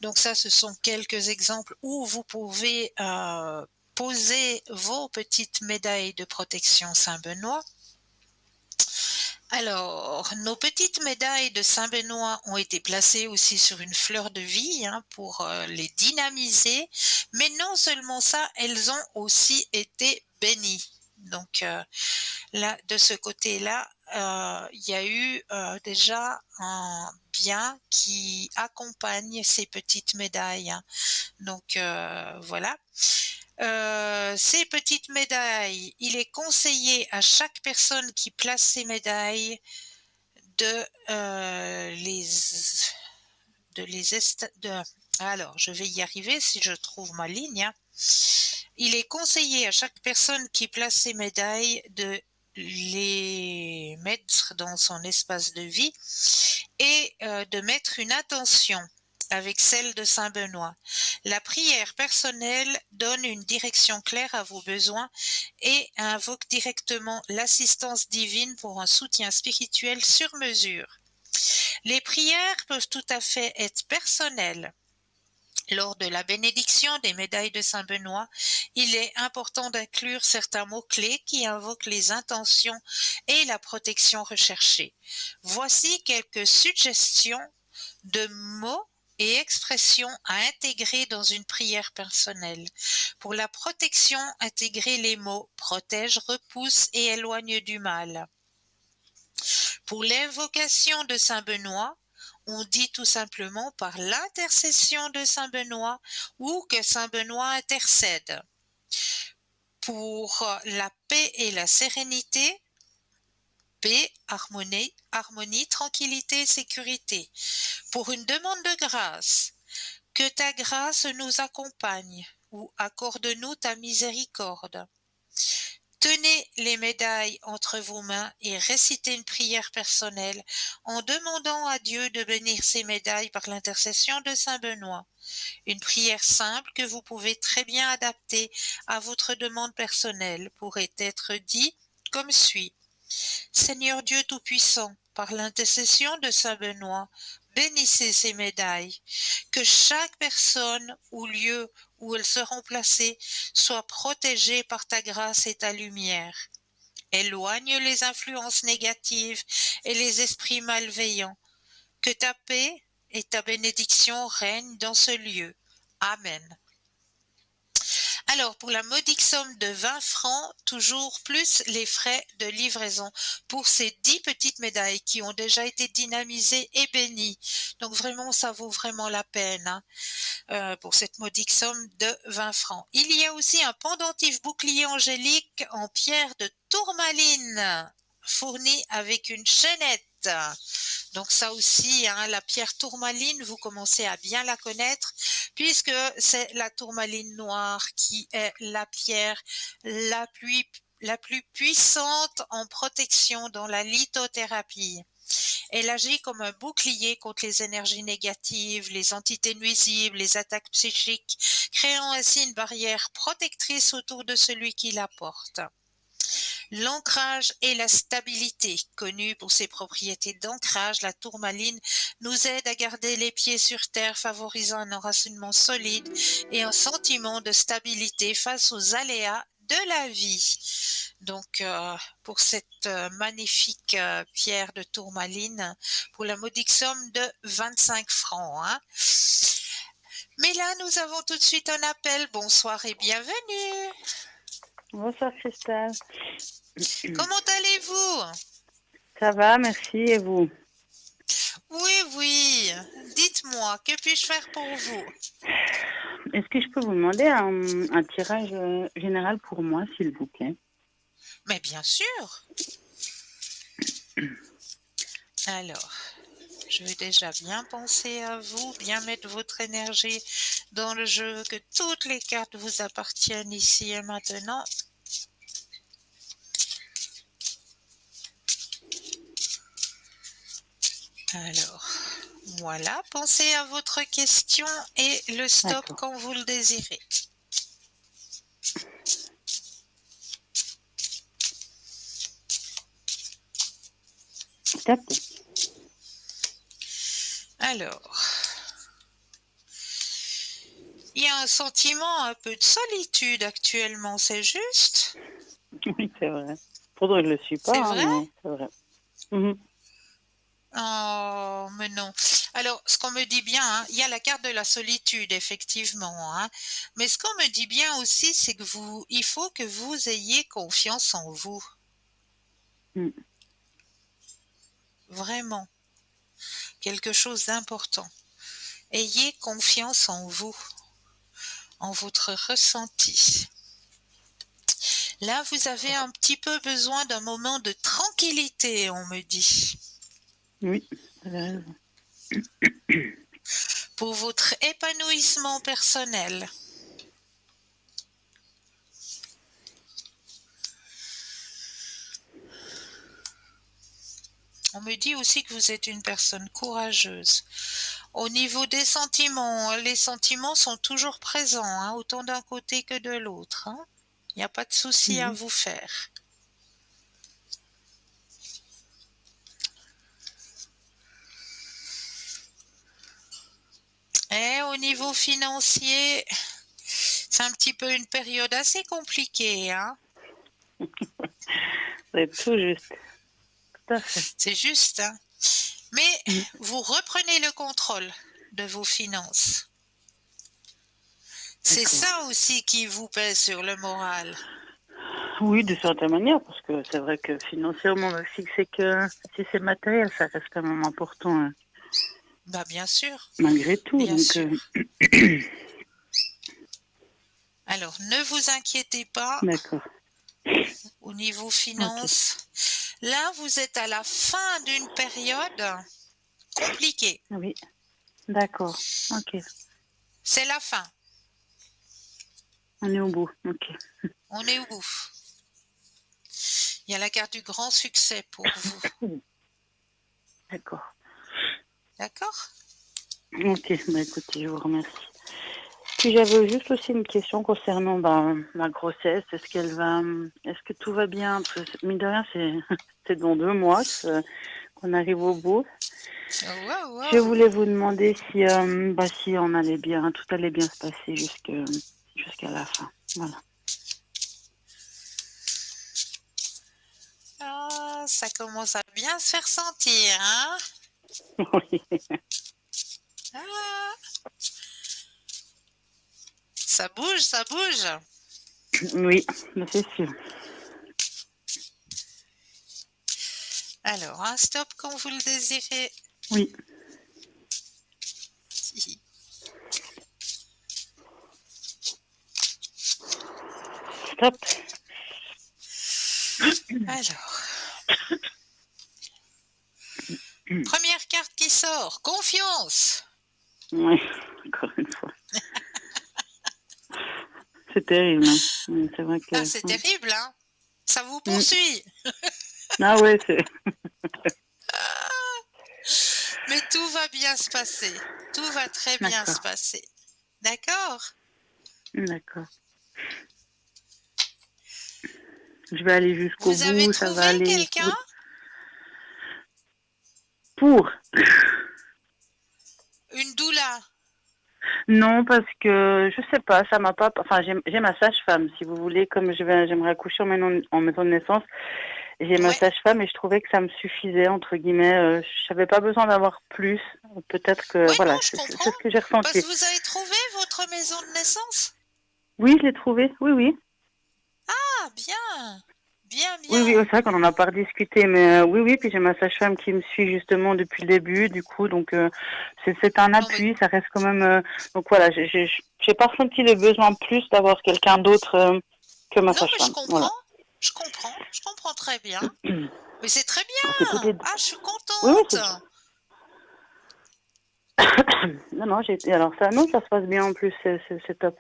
Donc ça, ce sont quelques exemples où vous pouvez poser vos petites médailles de protection Saint-Benoît. Alors, nos petites médailles de Saint-Benoît ont été placées aussi sur une fleur de vie hein, pour les dynamiser, mais non seulement ça, elles ont aussi été bénies. Donc là, de ce côté-là, il y a eu déjà un bien qui accompagne ces petites médailles. Hein. Donc voilà. Ces petites médailles, il est conseillé à chaque personne qui place ces médailles de les de les est de alors je vais y arriver si je trouve ma ligne, hein. Il est conseillé à chaque personne qui place ses médailles de les mettre dans son espace de vie et de mettre une intention avec celle de saint Benoît. La prière personnelle donne une direction claire à vos besoins et invoque directement l'assistance divine pour un soutien spirituel sur mesure. Les prières peuvent tout à fait être personnelles. Lors de la bénédiction des médailles de saint Benoît, il est important d'inclure certains mots-clés qui invoquent les intentions et la protection recherchée. Voici quelques suggestions de mots et expressions à intégrer dans une prière personnelle. Pour la protection, intégrez les mots protège, repousse et éloigne du mal. Pour l'invocation de saint Benoît, on dit tout simplement par l'intercession de saint Benoît ou que saint Benoît intercède. Pour la paix et la sérénité, paix, harmonie, tranquillité, sécurité. Pour une demande de grâce, que ta grâce nous accompagne ou accorde-nous ta miséricorde. Tenez les médailles entre vos mains et récitez une prière personnelle en demandant à Dieu de bénir ces médailles par l'intercession de saint Benoît. Une prière simple que vous pouvez très bien adapter à votre demande personnelle pourrait être dit comme suit. Seigneur Dieu Tout-Puissant, par l'intercession de saint Benoît, bénissez ces médailles, que chaque personne ou lieu où elles seront placées soit protégée par ta grâce et ta lumière. Éloigne les influences négatives et les esprits malveillants. Que ta paix et ta bénédiction règnent dans ce lieu. Amen. Alors, pour la modique somme de 20 francs, toujours plus les frais de livraison pour ces 10 petites médailles qui ont déjà été dynamisées et bénies. Donc vraiment, ça vaut vraiment la peine, hein, pour cette modique somme de 20 francs. Il y a aussi un pendentif bouclier angélique en pierre de tourmaline fourni avec une chaînette. Donc ça aussi, hein, la pierre tourmaline, vous commencez à bien la connaître puisque c'est la tourmaline noire qui est la pierre la plus puissante en protection dans la lithothérapie. Elle agit comme un bouclier contre les énergies négatives, les entités nuisibles, les attaques psychiques, créant ainsi une barrière protectrice autour de celui qui la porte. L'ancrage et la stabilité, connue pour ses propriétés d'ancrage, la tourmaline nous aide à garder les pieds sur terre, favorisant un enracinement solide et un sentiment de stabilité face aux aléas de la vie. Donc, pour cette magnifique pierre de tourmaline, pour la modique somme de 25 francs. Hein. Mais là, nous avons tout de suite un appel. Bonsoir et bienvenue. Bonsoir Christelle. Comment allez-vous? Ça va, merci, et vous? Oui, dites-moi, que puis-je faire pour vous? Est-ce que je peux vous demander un tirage général pour moi, s'il vous plaît? Mais bien sûr. Alors, je vais déjà bien penser à vous, bien mettre votre énergie dans le jeu, que toutes les cartes vous appartiennent ici et maintenant. Alors, voilà, pensez à votre question et le stop D'accord. quand vous le désirez. Tapez. Alors, il y a un sentiment un peu de solitude actuellement, c'est juste? Oui, c'est vrai. Pourtant, je le suis pas, C'est hein, vrai? mais c'est vrai. Mhm. Oh, mais non. Alors, ce qu'on me dit bien, hein, il y a la carte de la solitude, effectivement, hein, mais ce qu'on me dit bien aussi, c'est que il faut que vous ayez confiance en vous. Mm. Vraiment. Quelque chose d'important. Ayez confiance en vous. en votre ressenti. Là, vous avez un petit peu besoin d'un moment de tranquillité, on me dit, Oui, vous avez raison. pour votre épanouissement personnel. On me dit aussi que vous êtes une personne courageuse. Au niveau des sentiments, les sentiments sont toujours présents, hein, autant d'un côté que de l'autre, hein. Il n'y a pas de souci à Mhm. vous faire. Et au niveau financier, c'est un petit peu une période assez compliquée, hein. Vous êtes tout juste. Tout à fait. C'est juste, hein. Mais Mm. vous reprenez le contrôle de vos finances. C'est D'accord. ça aussi qui vous pèse sur le moral. Oui, de certaine manière, parce que c'est vrai que financièrement, même si c'est que si c'est matériel, ça reste quand même important, hein, Bah bien sûr, malgré tout. bien Donc, sûr. Alors, ne vous inquiétez pas d'accord. au niveau Ok. finance. Là, vous êtes à la fin d'une période compliquée. Oui, d'accord. Ok. C'est la fin. On est au bout. Ok. On est au bout. Il y a la carte du grand succès pour vous. D'accord. D'accord? Ok. Bah, écoutez, je vous remercie. Puis j'avais juste aussi une question concernant ma grossesse. Est-ce que tout va bien? Parce que, mine de rien, c'est dans 2 mois qu'on arrive au bout. Wow, Je wow. voulais vous demander si on allait bien, tout allait bien se passer jusqu'à la fin. Voilà. Ah, ça commence à bien se faire sentir, hein? Oui. Ah, ça bouge, ça bouge. Oui, mais c'est sûr. Alors, un stop quand vous le désirez. Oui. Stop. Alors, première carte qui sort, confiance. Oui, encore une fois. C'est terrible, hein. C'est vrai Ah, que. c'est terrible, hein? Ça vous Mm. poursuit. Ah ouais, c'est. Mais tout va bien se passer. Tout va très bien se D'accord. passer. D'accord? D'accord. Je vais aller jusqu'au Vous avez bout, ça va trouvé aller. quelqu'un? Oui. Pour. Une doula? Non, parce que je sais pas, ça m'a pas. Enfin, j'ai ma sage-femme, si vous voulez, comme j'aimerais accoucher en maison de naissance. J'ai ma Ouais. sage-femme et je trouvais que ça me suffisait entre guillemets. Je n'avais pas besoin d'avoir plus. Peut-être que Oui, non, voilà, je c'est comprends. ce que j'ai Parce ressenti. que vous avez trouvé votre maison de naissance? Oui, je l'ai trouvé. Oui, oui. Ah, bien. Bien, Oui, oui, bien. c'est vrai qu'on en a pas rediscuté, mais oui, oui, puis j'ai ma sage-femme qui me suit justement depuis le début, du coup, donc c'est un Non, mais, appui, ça reste quand même. Donc voilà, j'ai pas ressenti le besoin en plus d'avoir quelqu'un d'autre que ma non, mais je sage-femme. comprends. Voilà. Je comprends. Je comprends très bien. Mais c'est très C'est toutes les bien. deux. Ah, je suis Oui, oui, contente. non, non, alors ça, non, ça se passe bien en plus, c'est top.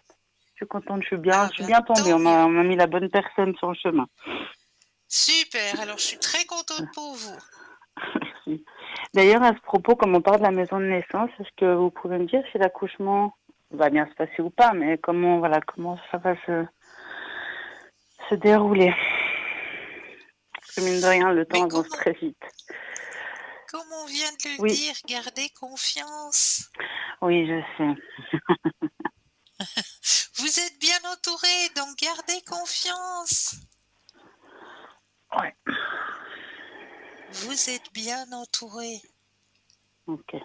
Je suis contente, Ah, je suis ben, bien tombée. tant mieux. On m'a mis la bonne personne sur le chemin. Super. Alors, je suis très contente pour vous. Merci. D'ailleurs, à ce propos, comme on parle de la maison de naissance, est-ce que vous pouvez me dire si l'accouchement va bien se passer ou pas, mais comment ça va se dérouler? Parce que mine de rien, le temps Mais avance très vite. comme on vient de le Oui, dire, gardez confiance. oui, je sais. Vous êtes bien entouré, donc gardez confiance. Ouais. Vous êtes bien entouré. Ok,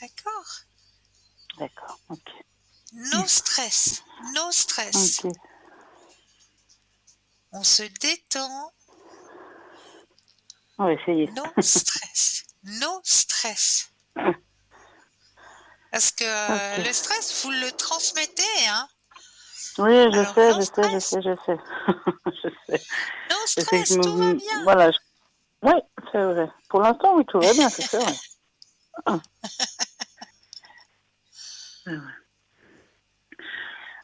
D'accord? d'accord. Ok. No stress. No stress. Ok. On se détend. On va essayer. No stress. No stress. Parce que Ok. le stress, vous le transmettez, hein. Oui, je Alors, sais, no je sais, je stress, sais, je sais. Je sais. no Je sais que je stress, tout va me... bien. Voilà. Oui, c'est vrai. Pour l'instant, oui, tout va bien, ça c'est vrai. Ah, c'est vrai.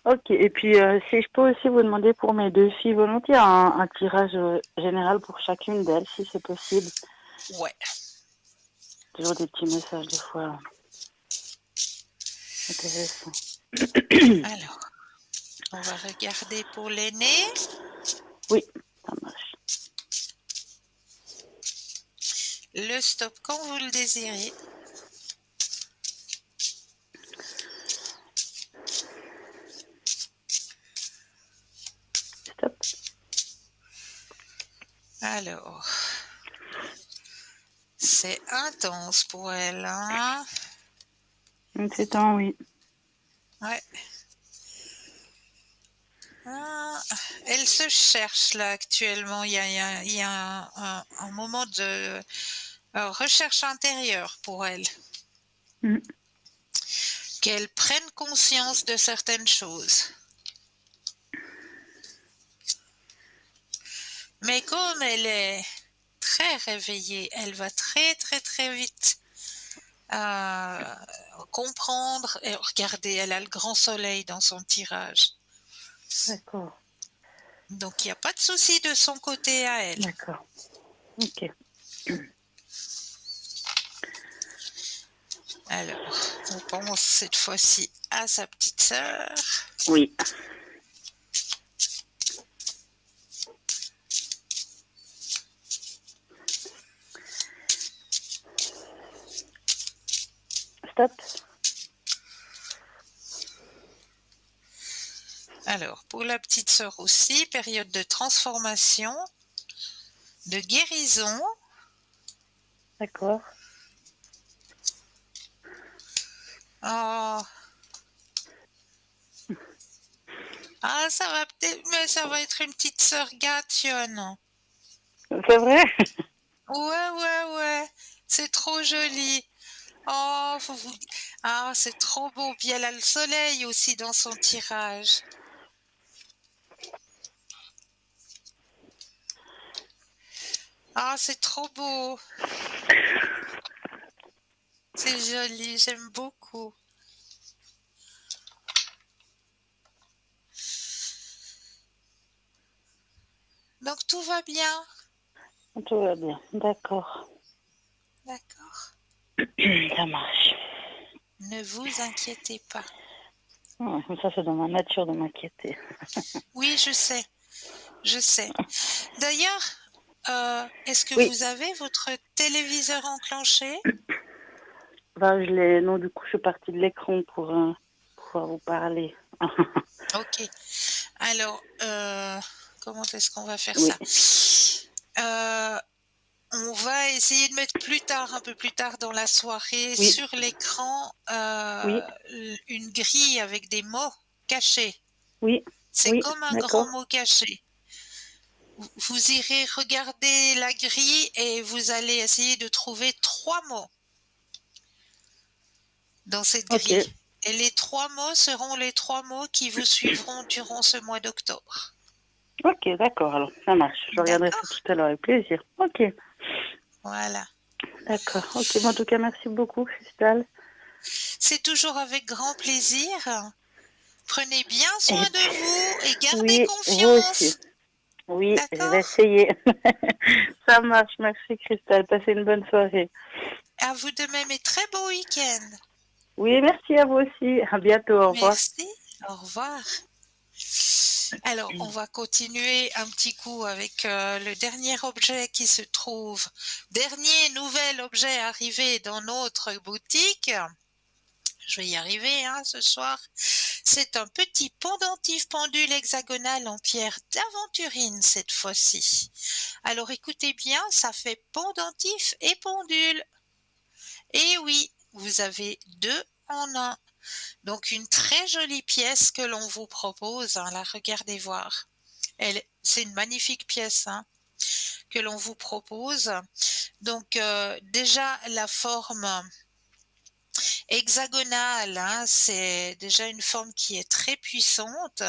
Ok, et puis si je peux aussi vous demander pour mes deux filles volontiers un tirage général pour chacune d'elles, si c'est possible. Ouais. Toujours des petits messages des fois intéressants. Alors, on va regarder pour l'aîné. Oui, ça marche. Le stop quand vous le désirez. Stop. Alors, c'est intense pour elle, hein. C'est temps, oui. Ouais. Ah, elle se cherche là actuellement. Il y a un moment de recherche intérieure pour elle. Mm. Qu'elle prenne conscience de certaines choses. Mais comme elle est très réveillée, elle va très très très vite euh, comprendre et regarder. Elle a le grand soleil dans son tirage. D'accord, Donc il n'y a pas de souci de son côté à elle. d'accord. Ok. Alors, on pense cette fois-ci à sa petite sœur. Oui. Stop. Alors, pour la petite sœur aussi, période de transformation, de guérison. D'accord. Oh, ah, ça va peut-être, mais ça va être une petite sœur gâtionne. C'est vrai? Ouais, ouais, ouais, c'est trop joli. Oh, ah, c'est trop beau. Puis elle a le soleil aussi dans son tirage. Ah, c'est trop beau. C'est joli, j'aime beaucoup. Donc tout va bien. Tout va bien. D'accord. D'accord. Ça marche. Ne vous inquiétez pas. Ouais, ça, c'est dans ma nature de m'inquiéter. Oui, je sais, je sais. D'ailleurs, est-ce que Oui. vous avez votre téléviseur enclenché? Bah, je l'ai... Non, du coup, je suis partie de l'écran pour pouvoir vous parler. Ok. Alors, comment est-ce qu'on va faire Oui. ça? Euh, on va essayer de mettre plus tard, un peu plus tard dans la soirée, Oui. sur l'écran, Oui. une grille avec des mots cachés. Oui. C'est Oui. comme un grand D'accord. mot caché. Vous irez regarder la grille et vous allez essayer de trouver 3 mots dans cette Ok. grille. Et les 3 mots seront les 3 mots qui vous suivront durant ce mois d'octobre. Ok, d'accord. Alors, ça marche. Je regarderai ça D'accord? tout à l'heure avec plaisir. Ok. Voilà. D'accord. Ok. Bon, en tout cas, merci beaucoup, Cristal. C'est toujours avec grand plaisir. Prenez bien Et soin de puis, vous et gardez oui, vous aussi. confiance. Oui, je vais D'accord? essayer. Ça marche. Merci, Cristal. Passez une bonne soirée. À vous de même et très beau week-end. Oui, merci à vous aussi. À bientôt. Au revoir. Merci. Au revoir. Alors, on va continuer un petit coup avec le dernier objet qui se trouve, dernier nouvel objet arrivé dans notre boutique. Je vais y arriver hein, ce soir. C'est un petit pendentif pendule hexagonal en pierre d'aventurine cette fois-ci. Alors écoutez bien, ça fait pendentif et pendule. Et oui, vous avez deux en un. Donc une très jolie pièce que l'on vous propose. Hein, la regardez voir. C'est une magnifique pièce hein, que l'on vous propose. Donc déjà la forme hexagonale, hein, c'est déjà une forme qui est très puissante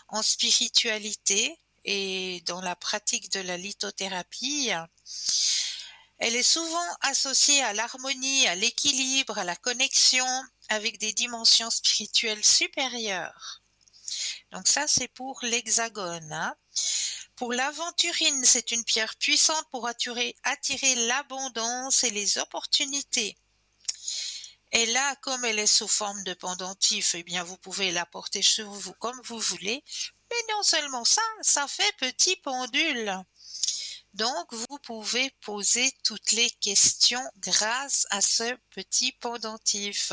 en spiritualité et dans la pratique de la lithothérapie. Elle est souvent associée à l'harmonie, à l'équilibre, à la connexion avec des dimensions spirituelles supérieures. Donc ça, c'est pour l'hexagone, hein. Pour l'aventurine, c'est une pierre puissante pour attirer l'abondance et les opportunités. Et là, comme elle est sous forme de pendentif, eh bien, vous pouvez la porter sur vous comme vous voulez. Mais non seulement ça, ça fait petit pendule. Donc, vous pouvez poser toutes les questions grâce à ce petit pendentif.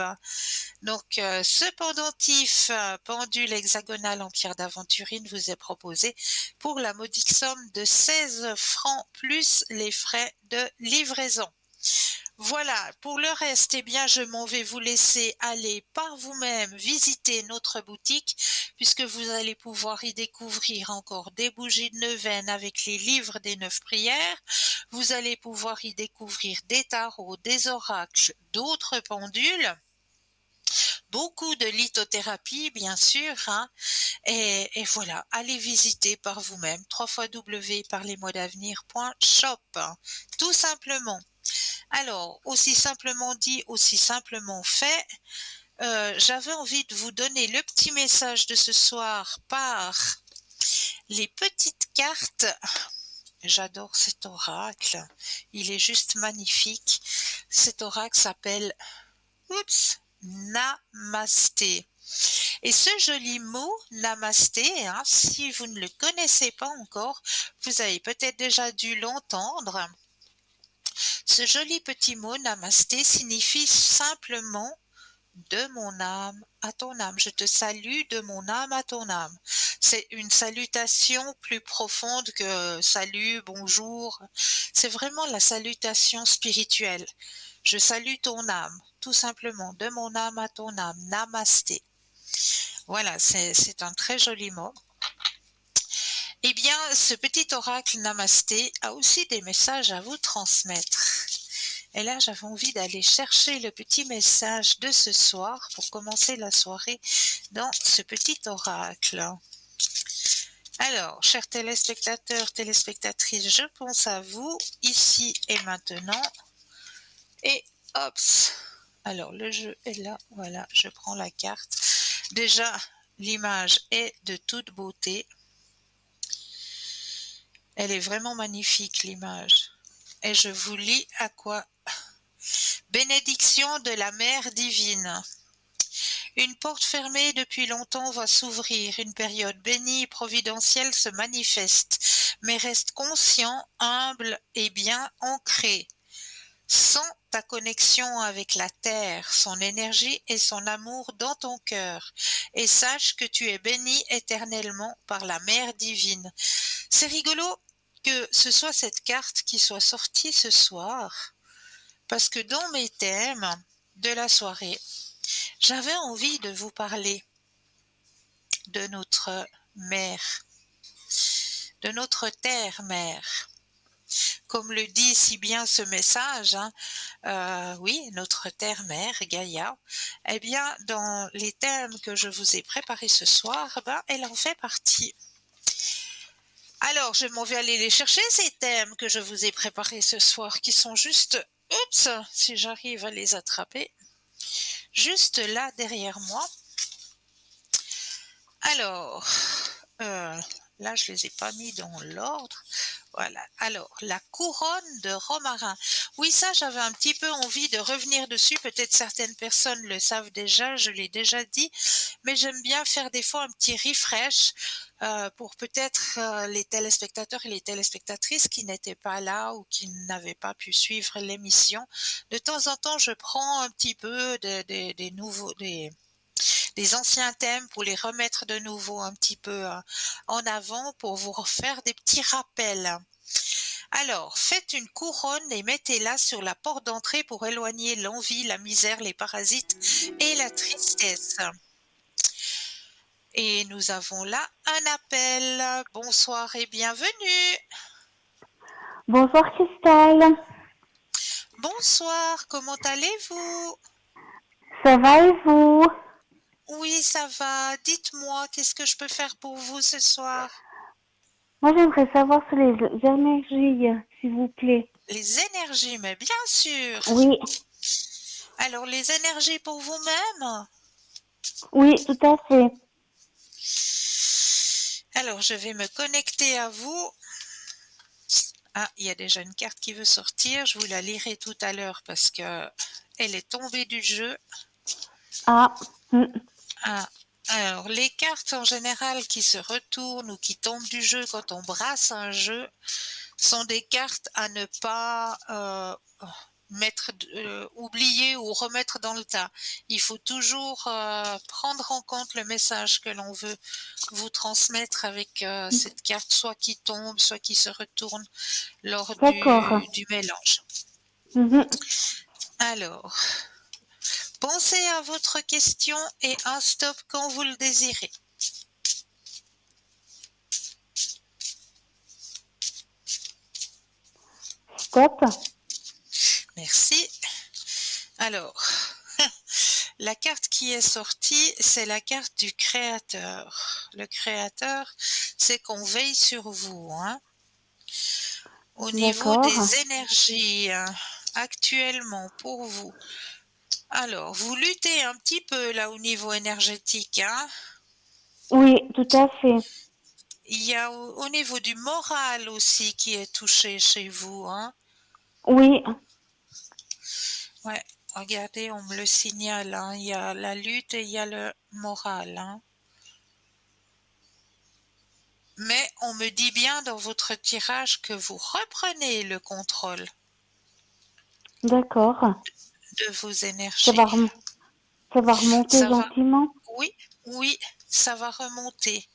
Donc, ce pendentif pendule hexagonal en pierre d'aventurine vous est proposé pour la modique somme de 16 francs plus les frais de livraison. Voilà, pour le reste, eh bien, je m'en vais vous laisser aller par vous-même visiter notre boutique, puisque vous allez pouvoir y découvrir encore des bougies de neuvaine avec les livres des 9 prières. Vous allez pouvoir y découvrir des tarots, des oracles, d'autres pendules. Beaucoup de lithothérapie, bien sûr, hein. Et voilà, allez visiter par vous-même, www.parlesmoisdavenir.shop, tout simplement. Alors, aussi simplement dit, aussi simplement fait, j'avais envie de vous donner le petit message de ce soir par les petites cartes. J'adore cet oracle, il est juste magnifique. Cet oracle s'appelle Namasté. Et ce joli mot Namasté, hein, si vous ne le connaissez pas encore, vous avez peut-être déjà dû l'entendre. Ce joli petit mot Namasté signifie simplement de mon âme à ton âme. Je te salue de mon âme à ton âme. C'est une salutation plus profonde que salut, bonjour. C'est vraiment la salutation spirituelle. Je salue ton âme, tout simplement, de mon âme à ton âme. Namasté. Voilà, c'est un très joli mot. Eh bien, ce petit oracle Namasté a aussi des messages à vous transmettre. Et là, j'avais envie d'aller chercher le petit message de ce soir pour commencer la soirée dans ce petit oracle. Alors, chers téléspectateurs, téléspectatrices, je pense à vous ici et maintenant. Et hop, alors le jeu est là, voilà, je prends la carte. Déjà, l'image est de toute beauté. Elle est vraiment magnifique, l'image. Et je vous lis à quoi. Bénédiction de la Mère divine. Une porte fermée depuis longtemps va s'ouvrir, une période bénie et providentielle se manifeste, mais reste conscient, humble et bien ancré. Sens ta connexion avec la terre, son énergie et son amour dans ton cœur, et sache que tu es béni éternellement par la Mère divine. C'est rigolo que ce soit cette carte qui soit sortie ce soir, parce que dans mes thèmes de la soirée, j'avais envie de vous parler de notre mère, de notre terre-mère. Comme le dit si bien ce message, hein, oui, notre terre-mère, Gaïa, eh bien, dans les thèmes que je vous ai préparés ce soir, ben, elle en fait partie. Alors, je m'en vais aller les chercher, ces thèmes que je vous ai préparés ce soir, qui sont juste, oups, si j'arrive à les attraper, juste là derrière moi. Alors, là, je les ai pas mis dans l'ordre. Voilà. Alors, la couronne de romarin. Oui, ça, j'avais un petit peu envie de revenir dessus. Peut-être certaines personnes le savent déjà, je l'ai déjà dit, mais j'aime bien faire des fois un petit refresh pour peut-être les téléspectateurs et les téléspectatrices qui n'étaient pas là ou qui n'avaient pas pu suivre l'émission. De temps en temps, je prends un petit peu des nouveaux, des anciens thèmes pour les remettre de nouveau un petit peu en avant pour vous refaire des petits rappels. Alors, faites une couronne et mettez-la sur la porte d'entrée pour éloigner l'envie, la misère, les parasites et la tristesse. Et nous avons là un appel. Bonsoir et bienvenue. Bonsoir Cristal. Bonsoir, comment allez-vous? Ça va et vous? Oui, ça va. Dites-moi, qu'est-ce que je peux faire pour vous ce soir? Moi, j'aimerais savoir sur les énergies, s'il vous plaît. Les énergies, mais bien sûr. Oui, Alors, les énergies pour vous-même? oui, tout à fait. Alors, je vais me connecter à vous. Ah, il y a déjà une carte qui veut sortir. Je vous la lirai tout à l'heure parce que elle est tombée du jeu. Ah, Ah, alors les cartes en général qui se retournent ou qui tombent du jeu quand on brasse un jeu sont des cartes à ne pas oublier ou remettre dans le tas. Il faut toujours prendre en compte le message que l'on veut vous transmettre avec cette carte, soit qui tombe, soit qui se retourne lors d'accord. du mélange. Mhm. Alors, pensez à votre question et un stop quand vous le désirez. Stop. Merci. Alors, la carte qui est sortie, c'est la carte du créateur. Le créateur, c'est qu'on veille sur vous, hein. Au niveau D'accord. des énergies, actuellement pour vous. Alors, vous luttez un petit peu là au niveau énergétique, hein. Oui, tout à fait. Il y a au niveau du moral aussi qui est touché chez vous, hein. Oui, Ouais, regardez, on me le signale, hein. Il y a la lutte et il y a le moral, hein. Mais on me dit bien dans votre tirage que vous reprenez le contrôle d'accord. de vos Ça énergies. va, ça va remonter Ça va, gentiment. oui, oui, ça va remonter.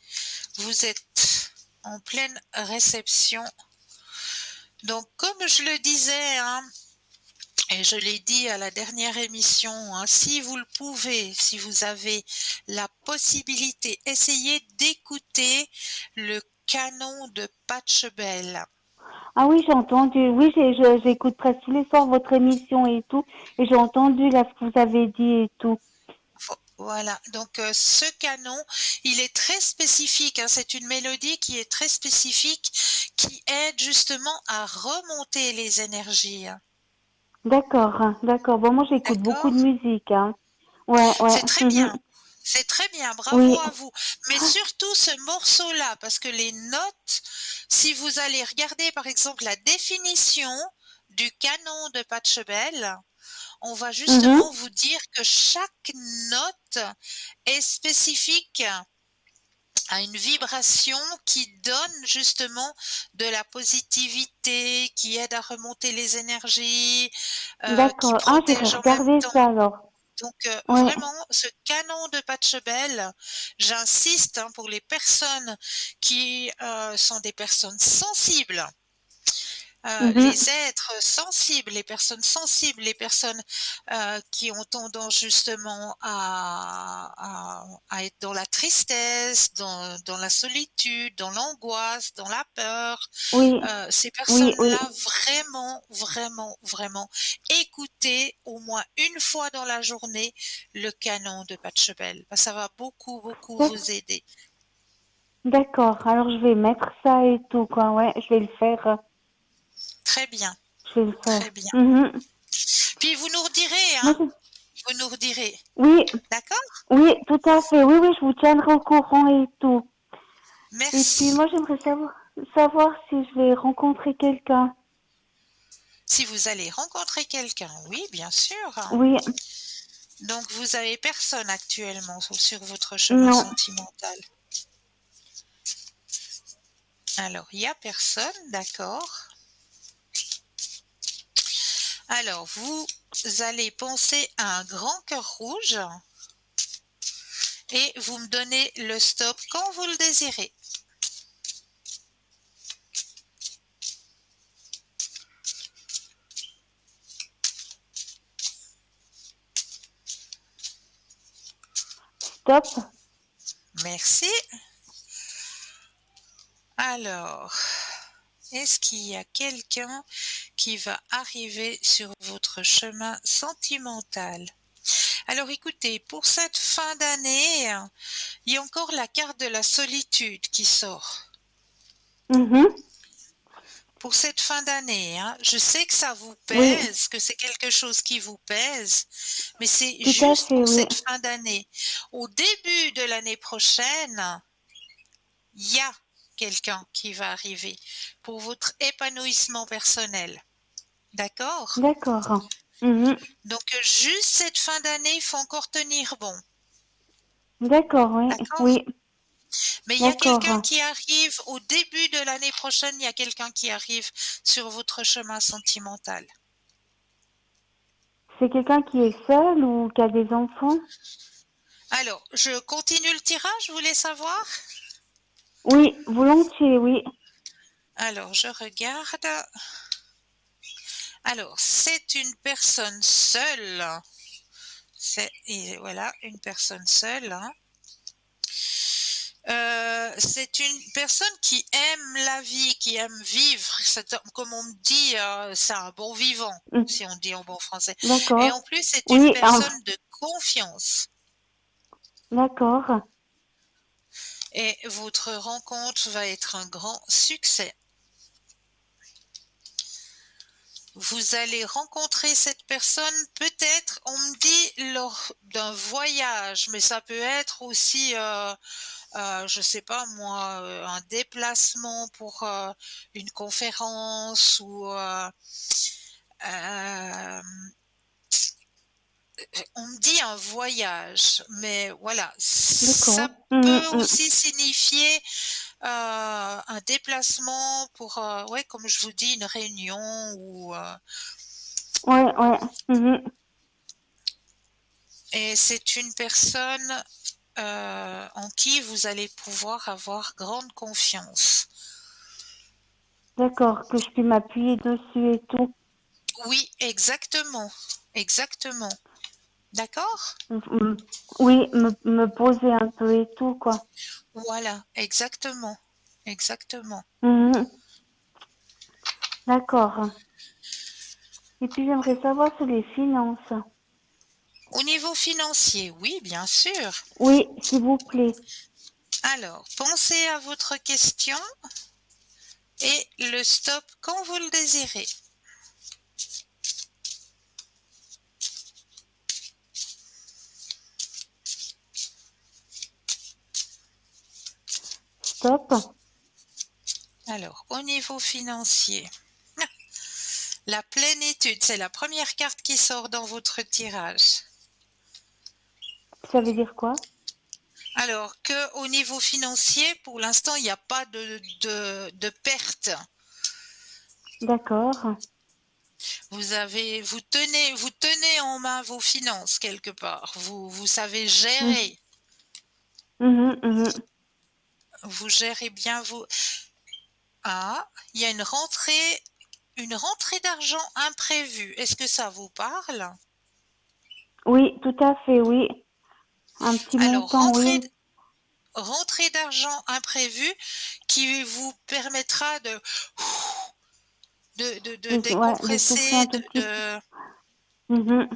Vous êtes en pleine réception. Donc, comme je le disais, hein, et je l'ai dit à la dernière émission, hein, si vous le pouvez, si vous avez la possibilité, essayez d'écouter le canon de Patchebel. Ah oui, j'ai entendu. Oui, j'écoute presque tous les soirs votre émission et tout. Et j'ai entendu là ce que vous avez dit et tout. Voilà, donc ce canon, il est très spécifique, hein, c'est une mélodie qui est très spécifique, qui aide justement à remonter les énergies, hein. D'accord, d'accord. Bon, moi, j'écoute beaucoup de D'accord? musique, hein. Ouais, ouais. C'est très Mhm. bien. C'est très bien, bravo Oui, à vous. Mais surtout ce morceau-là, parce que les notes, si vous allez regarder par exemple la définition du canon de Pachelbel, on va mhm. justement vous dire que chaque note est spécifique à une vibration qui donne justement de la positivité, qui aide à remonter les énergies, qui D'accord. Ah, j'irai protège en même regarder ça temps. alors. Donc Ouais. vraiment, ce canon de Pachelbel, j'insiste, hein, pour les personnes qui sont des personnes sensibles, Mhm. les êtres sensibles, les personnes sensibles, les personnes qui ont tendance justement à être dans la tristesse, dans la solitude, dans l'angoisse, dans la peur. Oui, Ces oui, oui. personnes-là, vraiment, vraiment, vraiment, écoutez au moins une fois dans la journée le canon de Pachelbel. Ça va beaucoup, beaucoup D'ac- vous aider. D'accord. Alors, je vais mettre ça et tout, quoi. Ouais, je vais le faire. Très bien, Je vais le très faire. bien. Mhm. Puis vous nous redirez, Moi, hein? Vous nous redirez. oui, D'accord? oui, tout à fait. Oui, oui, je vous tiendrai au courant et tout. Et puis, Merci. moi, j'aimerais savoir si je vais rencontrer quelqu'un. Si vous allez rencontrer quelqu'un, oui, bien sûr. Oui, Donc vous avez personne actuellement sur votre chemin non. sentimental. Alors, il n'y a personne, d'accord. Alors, vous allez penser à un grand cœur rouge et vous me donnez le stop quand vous le désirez. Stop. Merci. Alors, est-ce qu'il y a quelqu'un qui va arriver sur votre chemin sentimental? Alors écoutez, pour cette fin d'année, il y a encore la carte de la solitude qui sort. Mhm. Pour cette fin d'année, hein. Je sais que ça vous Oui, pèse, que c'est quelque chose qui vous pèse, mais c'est tout à juste fait, pour oui. cette fin d'année. Au début de l'année prochaine, il y a quelqu'un qui va arriver pour votre épanouissement personnel. D'accord? D'accord. Mhm. Donc juste cette fin d'année, il faut encore tenir bon. D'accord, oui. D'accord? Oui, Mais il y a quelqu'un d'accord. qui arrive au début de l'année prochaine, il y a quelqu'un qui arrive sur votre chemin sentimental. C'est quelqu'un qui est seul ou qui a des enfants? Alors, je continue le tirage, vous voulez savoir? Oui, volontiers, oui. Alors, je regarde. Alors, c'est une personne seule. Et voilà, une personne seule, hein. C'est une personne qui aime la vie, qui aime vivre. Comme on me dit, c'est un bon vivant, Mm. si on dit en bon français. Et en D'accord. plus, c'est une Oui, personne de confiance. d'accord. Et votre rencontre va être un grand succès. Vous allez rencontrer cette personne peut-être, on me dit, lors d'un voyage, mais ça peut être aussi, je sais pas moi, un déplacement pour une conférence ou euh, on me dit un voyage, mais voilà, ça D'accord. Mm, peut mm. aussi signifier un déplacement pour, ouais, comme je vous dis, une réunion ou Ouais, ouais. Mhm. et c'est une personne en qui vous allez pouvoir avoir grande confiance. D'accord, que je puis m'appuyer dessus et tout. Oui, exactement, exactement. D'accord? Mm. Oui, me poser un peu et tout, quoi. Voilà, exactement, exactement. Mhm. D'accord. Et puis j'aimerais savoir sur les finances. Au niveau financier, oui, bien sûr. Oui, s'il vous plaît. Alors, pensez à votre question et le stop quand vous le désirez. Stop. Alors, au niveau financier, la plénitude, c'est la première carte qui sort dans votre tirage. Ça veut dire quoi? Alors que au niveau financier, pour l'instant, il n'y a pas de perte. D'accord. Vous tenez en main vos finances quelque part. Vous savez Mm. gérer. Mhm, mhm. Vous gérez bien vos. Ah, il y a une rentrée d'argent imprévue. Est-ce que ça vous parle? Oui, tout à fait, oui. Un petit Alors, montant, oui. rentrée d'argent imprévue qui vous permettra de Ouais, de souffler un décompresser, tout petit peu. Mhm.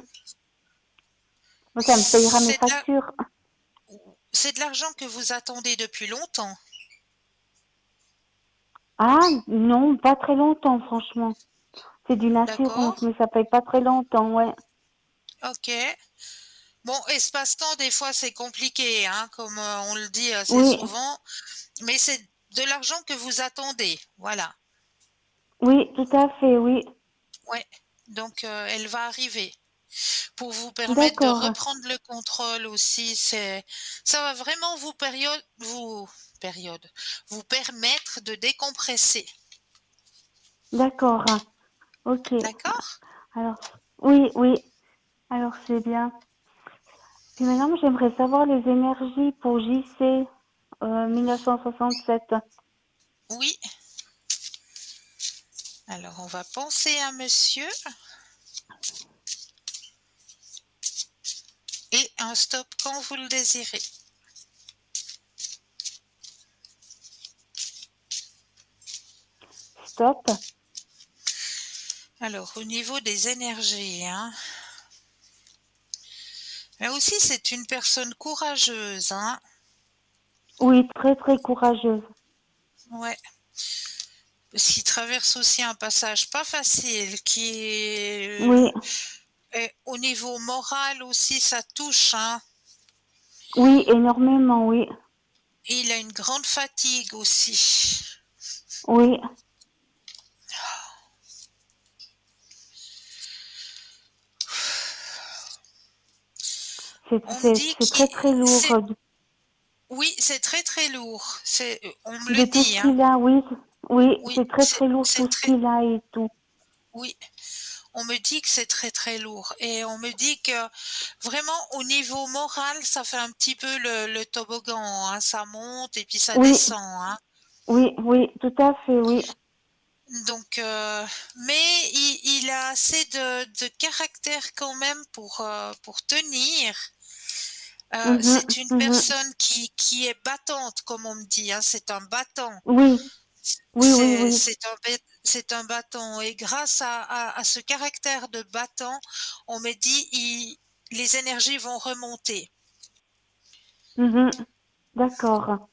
Moi, ça me payera mes c'est de la- factures. c'est de l'argent que vous attendez depuis longtemps. Ah, non, pas très longtemps, franchement. C'est d'une assurance, D'accord? mais ça paye pas très longtemps, ouais. Ok. Bon, espace-temps, des fois, c'est compliqué, hein, comme on le dit assez Oui, souvent, mais c'est de l'argent que vous attendez. Voilà. oui, tout à fait, oui. Ouais. Donc, elle va arriver. Pour vous permettre de D'accord, reprendre le contrôle aussi, ça va vraiment période, vous permettre de décompresser. d'accord. Ok. D'accord? Alors, oui, oui. Alors, c'est bien. Puis maintenant, j'aimerais savoir les énergies pour JC 1967. Oui. Alors, on va penser à monsieur et un stop quand vous le désirez. Stop. Alors, au niveau des énergies, hein, Mais aussi, c'est une personne courageuse, hein. Oui, très très courageuse. Ouais. Parce qu'il traverse aussi un passage pas facile, qui Oui, est au niveau moral aussi, ça touche, hein. oui, énormément, oui. Et il a une grande fatigue aussi. Oui, On me dit c'est qu'il très très lourd. c'est oui, c'est très, très lourd. On me De le tout ce dit, hein. qu'il a, oui. Oui, Oui, c'est très très lourd c'est tout ce très qu'il a et tout. oui, on me dit que c'est très, très lourd et on me dit que vraiment au niveau moral, ça fait un petit peu le toboggan, hein. Ça monte et puis ça Oui, descend, hein. oui, oui, tout à fait, oui. Donc mais il a assez de caractère quand même pour tenir. Mhm, C'est une mhm. personne qui est battante, comme on me dit, hein, c'est un battant. Oui, oui, oui, oui. C'est un battant et grâce à ce caractère de battant, on me dit les énergies vont remonter. Mhm. D'accord,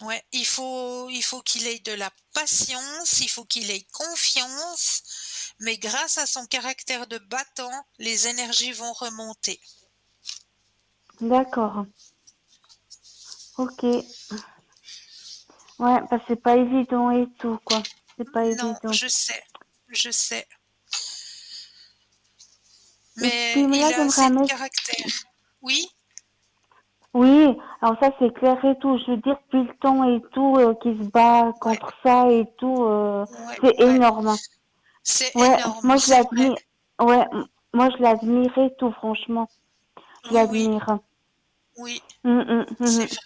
Ouais, il faut qu'il ait de la patience, il faut qu'il ait confiance, mais grâce à son caractère de battant, les énergies vont remonter. d'accord. Ok. Ouais, parce que c'est pas évident et tout, quoi. C'est pas Non, évident. je sais, Et puis mais là, il a j'aimerais assez un de message. caractère. Oui, Oui, alors ça c'est clair et tout. Je veux dire, depuis le temps et tout, qui se bat ouais, contre ça et tout, ouais, c'est ouais. énorme. C'est Ouais, énorme, moi je c'est vrai. l'admire. Ouais, moi je l'admire et tout, franchement. Je Oui, oui, l'admire. oui, c'est Mhm. vrai.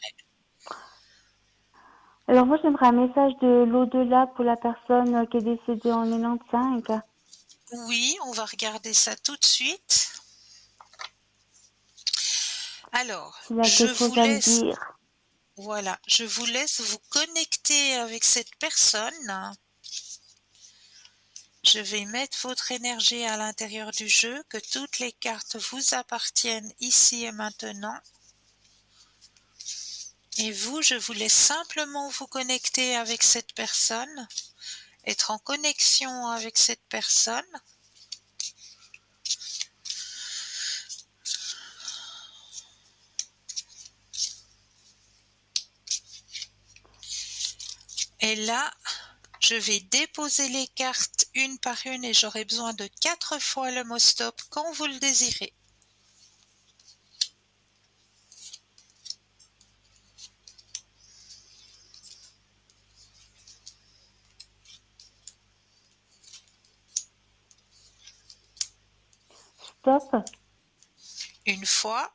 Alors moi j'aimerais un message de l'au-delà pour la personne qui est décédée en 95. Oui, on va regarder ça tout de suite. Alors, S'il a quelque chose à me dire. je vous laisse vous connecter avec cette personne. Je vais mettre votre énergie à l'intérieur du jeu, que toutes les cartes vous appartiennent ici et maintenant. Et vous, je vous laisse simplement vous connecter avec cette personne, être en connexion avec cette personne. Et là, je vais déposer les cartes une par une et j'aurai besoin de 4 fois le mot stop quand vous le désirez. Stop, Une fois,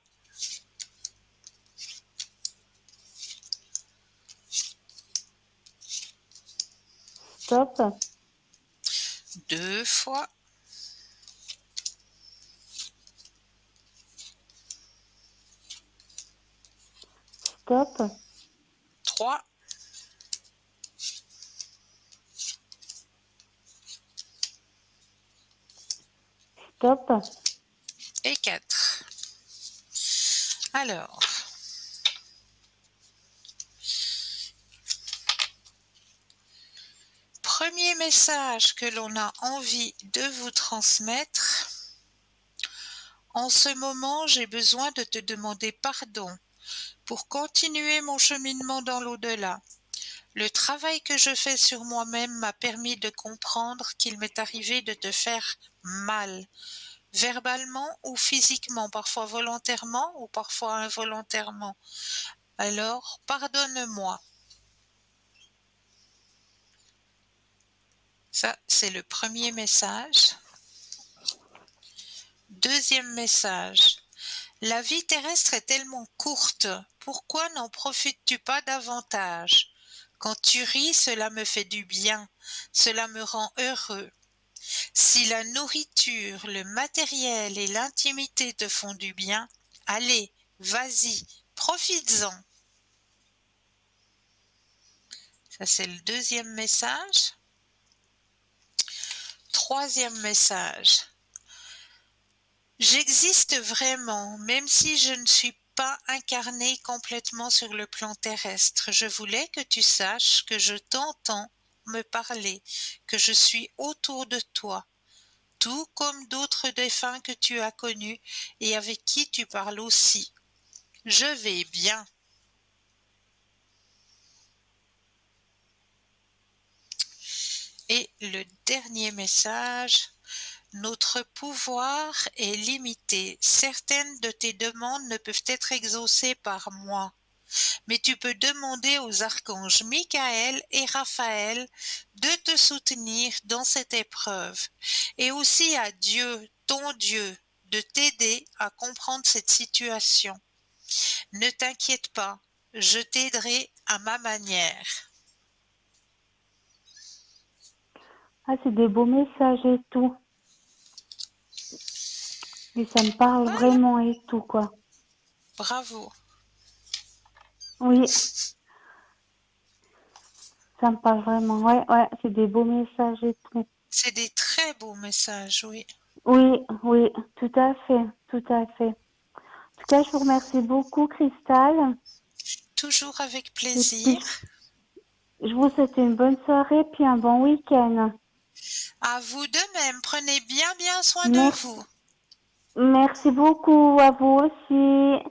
stop, deux fois, stop, trois stop. et quatre. Alors, premier message que l'on a envie de vous transmettre. En ce moment, j'ai besoin de te demander pardon pour continuer mon cheminement dans l'au-delà. Le travail que je fais sur moi-même m'a permis de comprendre qu'il m'est arrivé de te faire mal, verbalement ou physiquement, parfois volontairement ou parfois involontairement. Alors, pardonne-moi. Ça, c'est le premier message. Deuxième message. La vie terrestre est tellement courte, pourquoi n'en profites-tu pas davantage? Quand tu ris, cela me fait du bien, cela me rend heureux. Si la nourriture, le matériel et l'intimité te font du bien, allez, vas-y, profites-en. Ça, c'est le deuxième message. Troisième message. J'existe vraiment, même si je ne suis pas incarnée complètement sur le plan terrestre. Je voulais que tu saches que je t'entends me parler, que je suis autour de toi, tout comme d'autres défunts que tu as connus et avec qui tu parles aussi. Je vais bien. Et le dernier message, notre pouvoir est limité. Certaines de tes demandes ne peuvent être exaucées par moi. Mais tu peux demander aux archanges Michael et Raphaël de te soutenir dans cette épreuve, et aussi à Dieu, ton Dieu, de t'aider à comprendre cette situation. Ne t'inquiète pas, je t'aiderai à ma manière. Ah, c'est des beaux messages et tout. Et ça me parle Voilà, vraiment et tout, quoi. bravo. Oui, ça me parle vraiment. Ouais, ouais, c'est des beaux messages et tout. C'est des très beaux messages, oui. Oui, oui, tout à fait, tout à fait. En tout cas, je vous remercie beaucoup, Cristal. Toujours avec Et puis, plaisir. je vous souhaite une bonne soirée, puis un bon week-end. À vous de même, prenez bien soin de Merci, vous. merci beaucoup à vous aussi.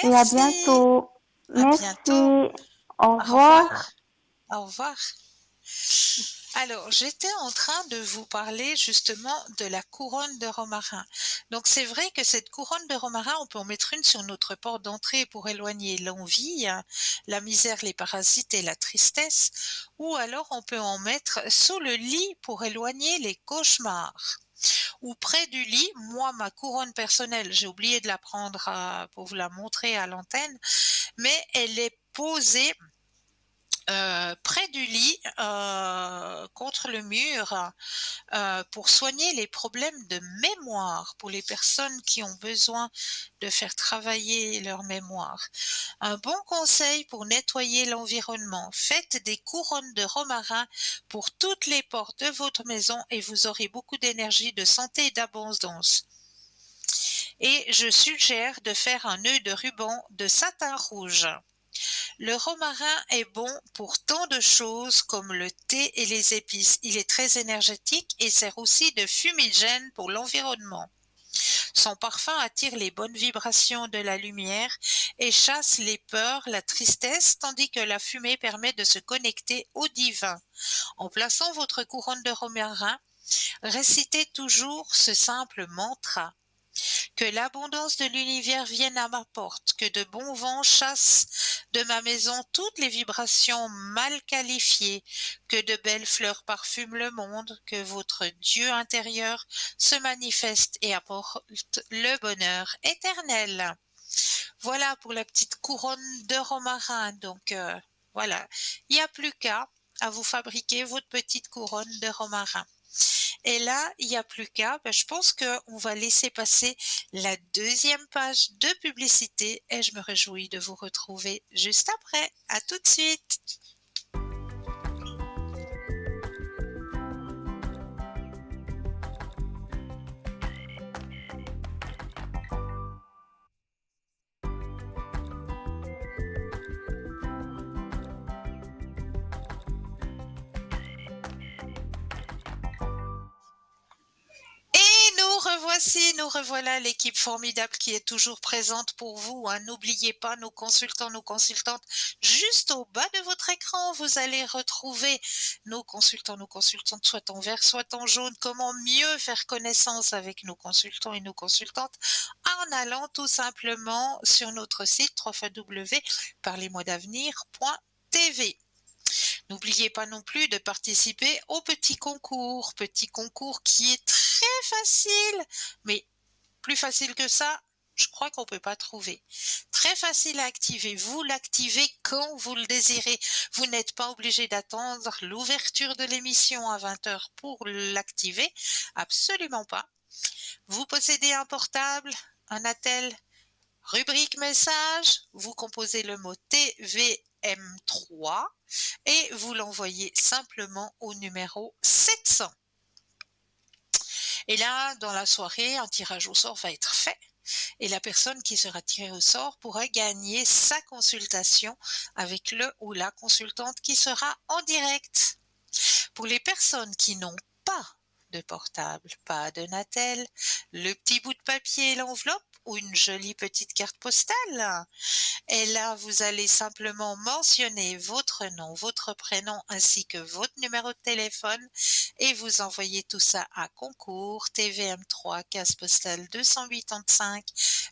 Et à Merci. bientôt. À bientôt. Merci. Au Au revoir. revoir. Au revoir. Alors, j'étais en train de vous parler justement de la couronne de romarin. Donc, c'est vrai que cette couronne de romarin, on peut en mettre une sur notre porte d'entrée pour éloigner l'envie, la misère, les parasites et la tristesse, ou alors on peut en mettre sous le lit pour éloigner les cauchemars. Ou près du lit, moi, ma couronne personnelle, j'ai oublié de la prendre pour vous la montrer à l'antenne, mais elle est posée près du lit, contre le mur, pour soigner les problèmes de mémoire pour les personnes qui ont besoin de faire travailler leur mémoire. Un bon conseil pour nettoyer l'environnement, faites des couronnes de romarin pour toutes les portes de votre maison et vous aurez beaucoup d'énergie, de santé et d'abondance. Et je suggère de faire un nœud de ruban de satin rouge. Le romarin est bon pour tant de choses comme le thé et les épices. Il est très énergétique et sert aussi de fumigène pour l'environnement. Son parfum attire les bonnes vibrations de la lumière et chasse les peurs, la tristesse, tandis que la fumée permet de se connecter au divin. En plaçant votre couronne de romarin, récitez toujours ce simple mantra. Que l'abondance de l'univers vienne à ma porte, que de bons vents chassent de ma maison toutes les vibrations mal qualifiées, que de belles fleurs parfument le monde, que votre Dieu intérieur se manifeste et apporte le bonheur éternel. Voilà pour la petite couronne de romarin. Donc voilà, il n'y a plus qu'à vous fabriquer votre petite couronne de romarin. Et là, il n'y a plus qu'à, je pense qu'on va laisser passer la deuxième page de publicité et je me réjouis de vous retrouver juste après. À tout de suite. Et nous revoilà l'équipe formidable qui est toujours présente pour vous. N'oubliez pas nos consultants, nos consultantes. Juste au bas de votre écran, vous allez retrouver nos consultants, nos consultantes, soit en vert, soit en jaune. Comment mieux faire connaissance avec nos consultants et nos consultantes en allant tout simplement sur notre site www.parlez-moi-d'avenir.tv. N'oubliez pas non plus de participer au petit concours qui est très facile, mais plus facile que ça, je crois qu'on ne peut pas trouver. Très facile à activer. Vous l'activez quand vous le désirez. Vous n'êtes pas obligé d'attendre l'ouverture de l'émission à 20h pour l'activer. Absolument pas. Vous possédez un portable, un attel, rubrique message, vous composez le mot TVM3 et vous l'envoyez simplement au numéro 700. Et là, dans la soirée, un tirage au sort va être fait et la personne qui sera tirée au sort pourra gagner sa consultation avec le ou la consultante qui sera en direct. Pour les personnes qui n'ont pas de portable, pas de Natel, le petit bout de papier et l'enveloppe ou une jolie petite carte postale. Et là, vous allez simplement mentionner votre nom, votre prénom ainsi que votre numéro de téléphone et vous envoyez tout ça à concours TVM3 case postale 285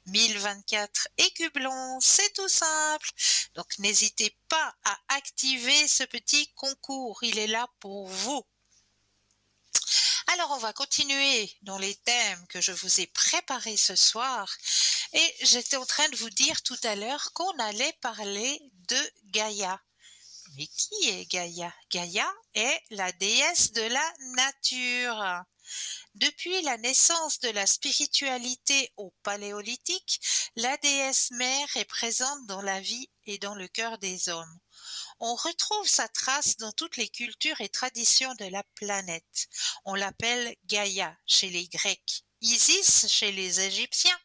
1024 Écublon. C'est tout simple. Donc n'hésitez pas à activer ce petit concours. Il est là pour vous. Alors on va continuer dans les thèmes que je vous ai préparés ce soir. Et j'étais en train de vous dire tout à l'heure qu'on allait parler de Gaïa. Mais qui est Gaïa? Gaïa est la déesse de la nature. Depuis la naissance de la spiritualité au Paléolithique, la déesse mère est présente dans la vie et dans le cœur des hommes. On retrouve sa trace dans toutes les cultures et traditions de la planète. On l'appelle Gaïa chez les Grecs, Isis chez les Égyptiens,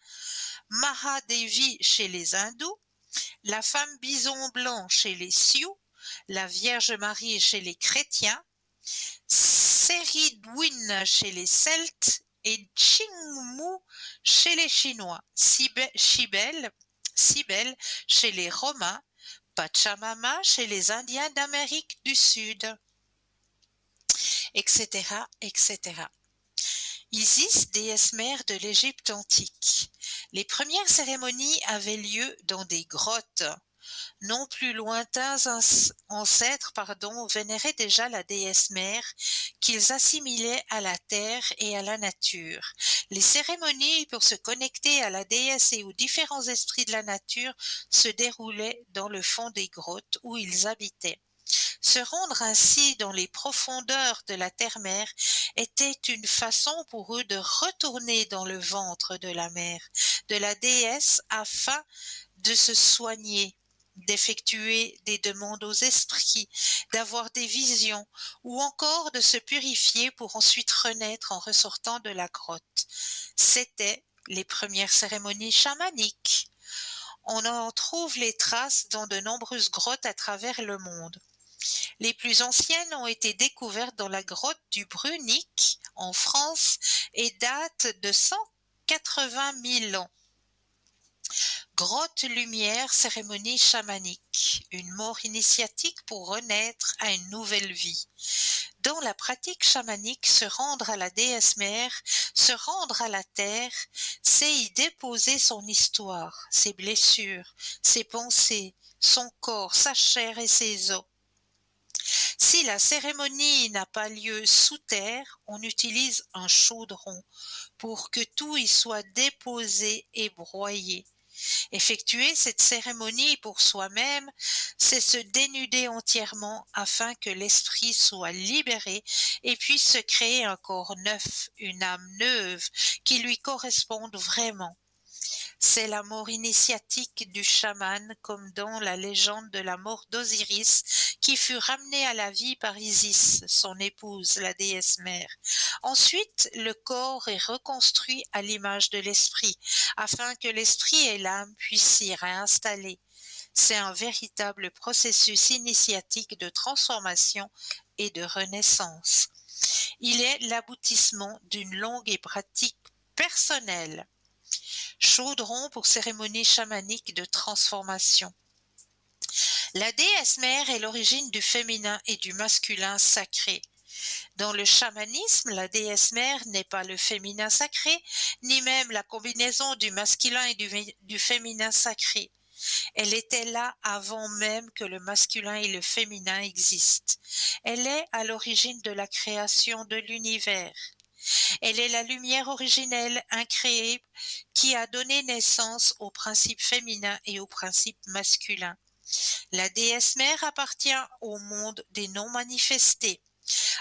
Mahadevi chez les Hindous, la femme bison blanc chez les Sioux, la Vierge Marie chez les chrétiens, Seridwin chez les Celtes et Qingmu chez les Chinois, Cybèle chez les Romains, Pachamama chez les Indiens d'Amérique du Sud, etc., etc. Isis, déesse mère de l'Égypte antique. Les premières cérémonies avaient lieu dans des grottes. Non plus lointains ancêtres vénéraient déjà la déesse mère qu'ils assimilaient à la terre et à la nature. Les cérémonies pour se connecter à la déesse et aux différents esprits de la nature se déroulaient dans le fond des grottes où ils habitaient. Se rendre ainsi dans les profondeurs de la terre-mère était une façon pour eux de retourner dans le ventre de la mère, de la déesse, afin de se soigner, d'effectuer des demandes aux esprits, d'avoir des visions, ou encore de se purifier pour ensuite renaître en ressortant de la grotte. C'étaient les premières cérémonies chamaniques. On en trouve les traces dans de nombreuses grottes à travers le monde. Les plus anciennes ont été découvertes dans la grotte du Brunic en France et datent de 180 000 ans. Grotte lumière, cérémonie chamanique, une mort initiatique pour renaître à une nouvelle vie. Dans la pratique chamanique, se rendre à la déesse mère, se rendre à la terre, c'est y déposer son histoire, ses blessures, ses pensées, son corps, sa chair et ses os. Si la cérémonie n'a pas lieu sous terre, on utilise un chaudron pour que tout y soit déposé et broyé. Effectuer cette cérémonie pour soi-même, c'est se dénuder entièrement afin que l'esprit soit libéré et puisse se créer un corps neuf, une âme neuve qui lui corresponde vraiment. C'est la mort initiatique du chaman, comme dans la légende de la mort d'Osiris, qui fut ramené à la vie par Isis, son épouse, la déesse mère. Ensuite, le corps est reconstruit à l'image de l'esprit, afin que l'esprit et l'âme puissent s'y réinstaller. C'est un véritable processus initiatique de transformation et de renaissance. Il est l'aboutissement d'une longue et pratique personnelle. Chaudron pour cérémonie chamanique de transformation. La déesse mère est l'origine du féminin et du masculin sacré. Dans le chamanisme, la déesse mère n'est pas le féminin sacré, ni même la combinaison du masculin et du féminin sacré. Elle était là avant même que le masculin et le féminin existent. Elle est à l'origine de la création de l'univers. Elle est la lumière originelle, incréée, qui a donné naissance au principe féminin et au principe masculin. La déesse mère appartient au monde des non manifestés,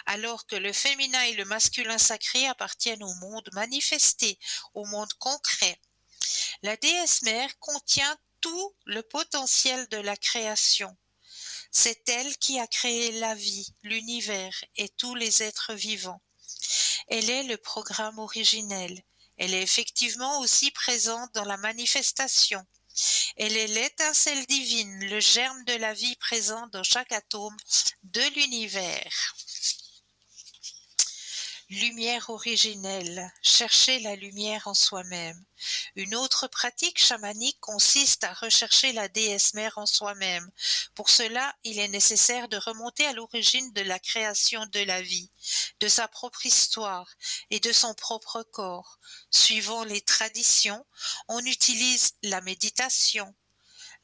alors que le féminin et le masculin sacré appartiennent au monde manifesté, au monde concret. La déesse mère contient tout le potentiel de la création. C'est elle qui a créé la vie, l'univers et tous les êtres vivants. Elle est le programme originel. Elle est effectivement aussi présente dans la manifestation. Elle est l'étincelle divine, le germe de la vie présent dans chaque atome de l'univers. Lumière originelle, chercher la lumière en soi-même. Une autre pratique chamanique consiste à rechercher la déesse mère en soi-même. Pour cela, il est nécessaire de remonter à l'origine de la création de la vie, de sa propre histoire et de son propre corps. Suivant les traditions, on utilise la méditation,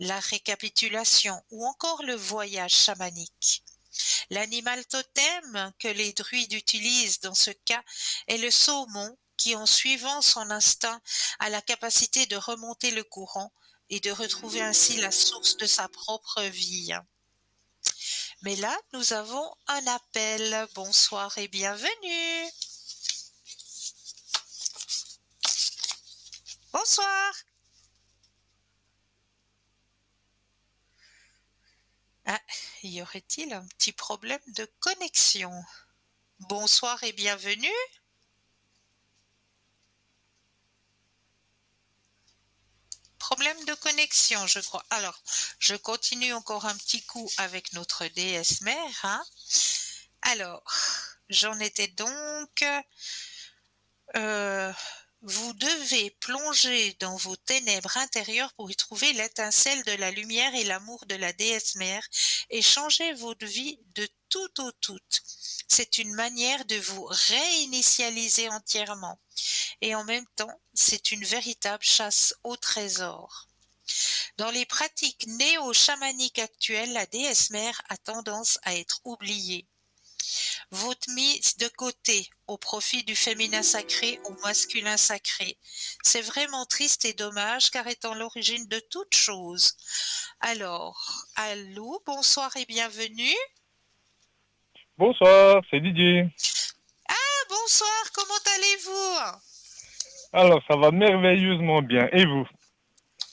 la récapitulation ou encore le voyage chamanique. L'animal totem que les druides utilisent dans ce cas est le saumon qui, en suivant son instinct, a la capacité de remonter le courant et de retrouver ainsi la source de sa propre vie. Mais là, nous avons un appel. Bonsoir et bienvenue. Bonsoir. Ah, y aurait-il un petit problème de connexion? Bonsoir et bienvenue. Problème de connexion, je crois. Alors, je continue encore un petit coup avec notre déesse mère. Hein. Alors, j'en étais donc... vous devez plonger dans vos ténèbres intérieures pour y trouver l'étincelle de la lumière et l'amour de la déesse mère et changer votre vie de tout au tout. C'est une manière de vous réinitialiser entièrement. Et en même temps, c'est une véritable chasse au trésor. Dans les pratiques néo-chamaniques actuelles, la déesse mère a tendance à être oubliée. Votre mise de côté au profit du féminin sacré ou masculin sacré. C'est vraiment triste et dommage car étant l'origine de toute chose. Alors, allô, bonsoir et bienvenue. Bonsoir, c'est Didier. Ah, bonsoir, comment allez-vous? Alors, ça va merveilleusement bien. Et vous?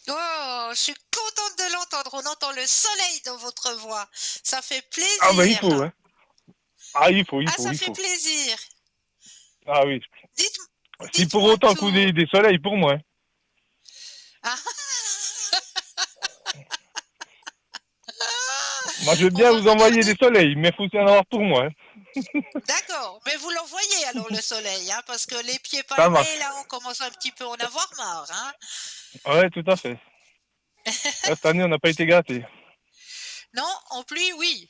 Oh, je suis contente de l'entendre. On entend le soleil dans votre voix. Ça fait Ah ben il faut, plaisir. hein. Ah, il faut, il Ah, faut, ça il fait faut. plaisir. Ah oui. Dites, Si pour dites-moi autant que vous ayez tout. des soleils pour moi. Hein. Ah, Moi, je veux on bien va vous envoyer regarder. des soleils, mais faut en avoir pour moi. Hein. D'accord, mais vous l'envoyez alors le soleil, hein, parce que les pieds Ça palmés, marche. là, on commence un petit peu à en avoir marre. Hein. Ouais, tout à fait. Là, cette année, on n'a pas été gâtés. Non, en pluie, oui.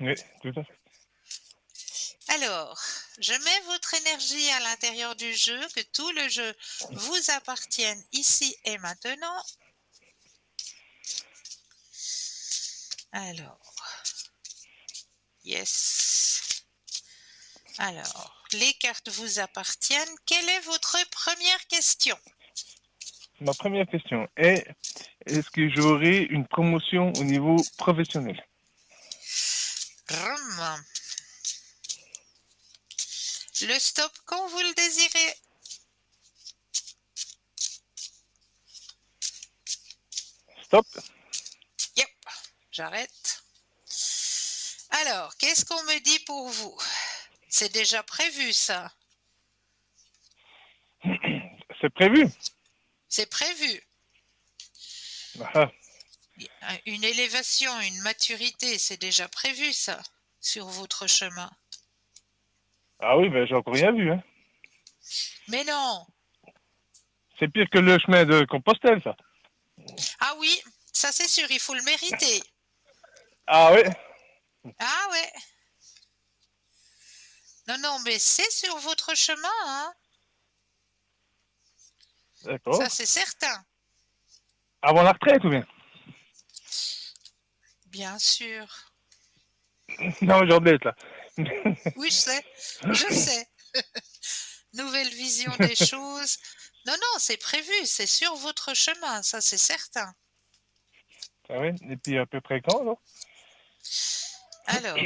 Oui, tout à fait. Alors, je mets votre énergie à l'intérieur du jeu, que tout le jeu vous appartienne ici et maintenant. Alors, yes. Alors, les cartes vous appartiennent. Quelle est votre première question? Ma première question est, est-ce que j'aurai une promotion au niveau professionnel? Rum. Le stop quand vous le désirez. Stop. Yep, j'arrête. Alors, qu'est-ce qu'on me dit pour vous? C'est déjà prévu, ça. C'est prévu. C'est prévu. Ah, Une élévation, une maturité, c'est déjà prévu, ça, sur votre chemin. ah oui, ben j'ai encore rien vu. Hein. Mais non. C'est pire que le chemin de Compostelle, ça. Ah oui, ça c'est sûr, il faut le mériter. Ah oui. Ah ouais. Non, non, mais c'est sur votre chemin, hein. Ça, D'accord. c'est certain. Avant la retraite ou bien? Bien sûr. Non, j'embête là. Oui, je sais. Je sais. Nouvelle vision des choses. Non, non, c'est prévu, c'est sur votre chemin, ça c'est certain. Ah oui, et puis à peu près quand alors? Alors,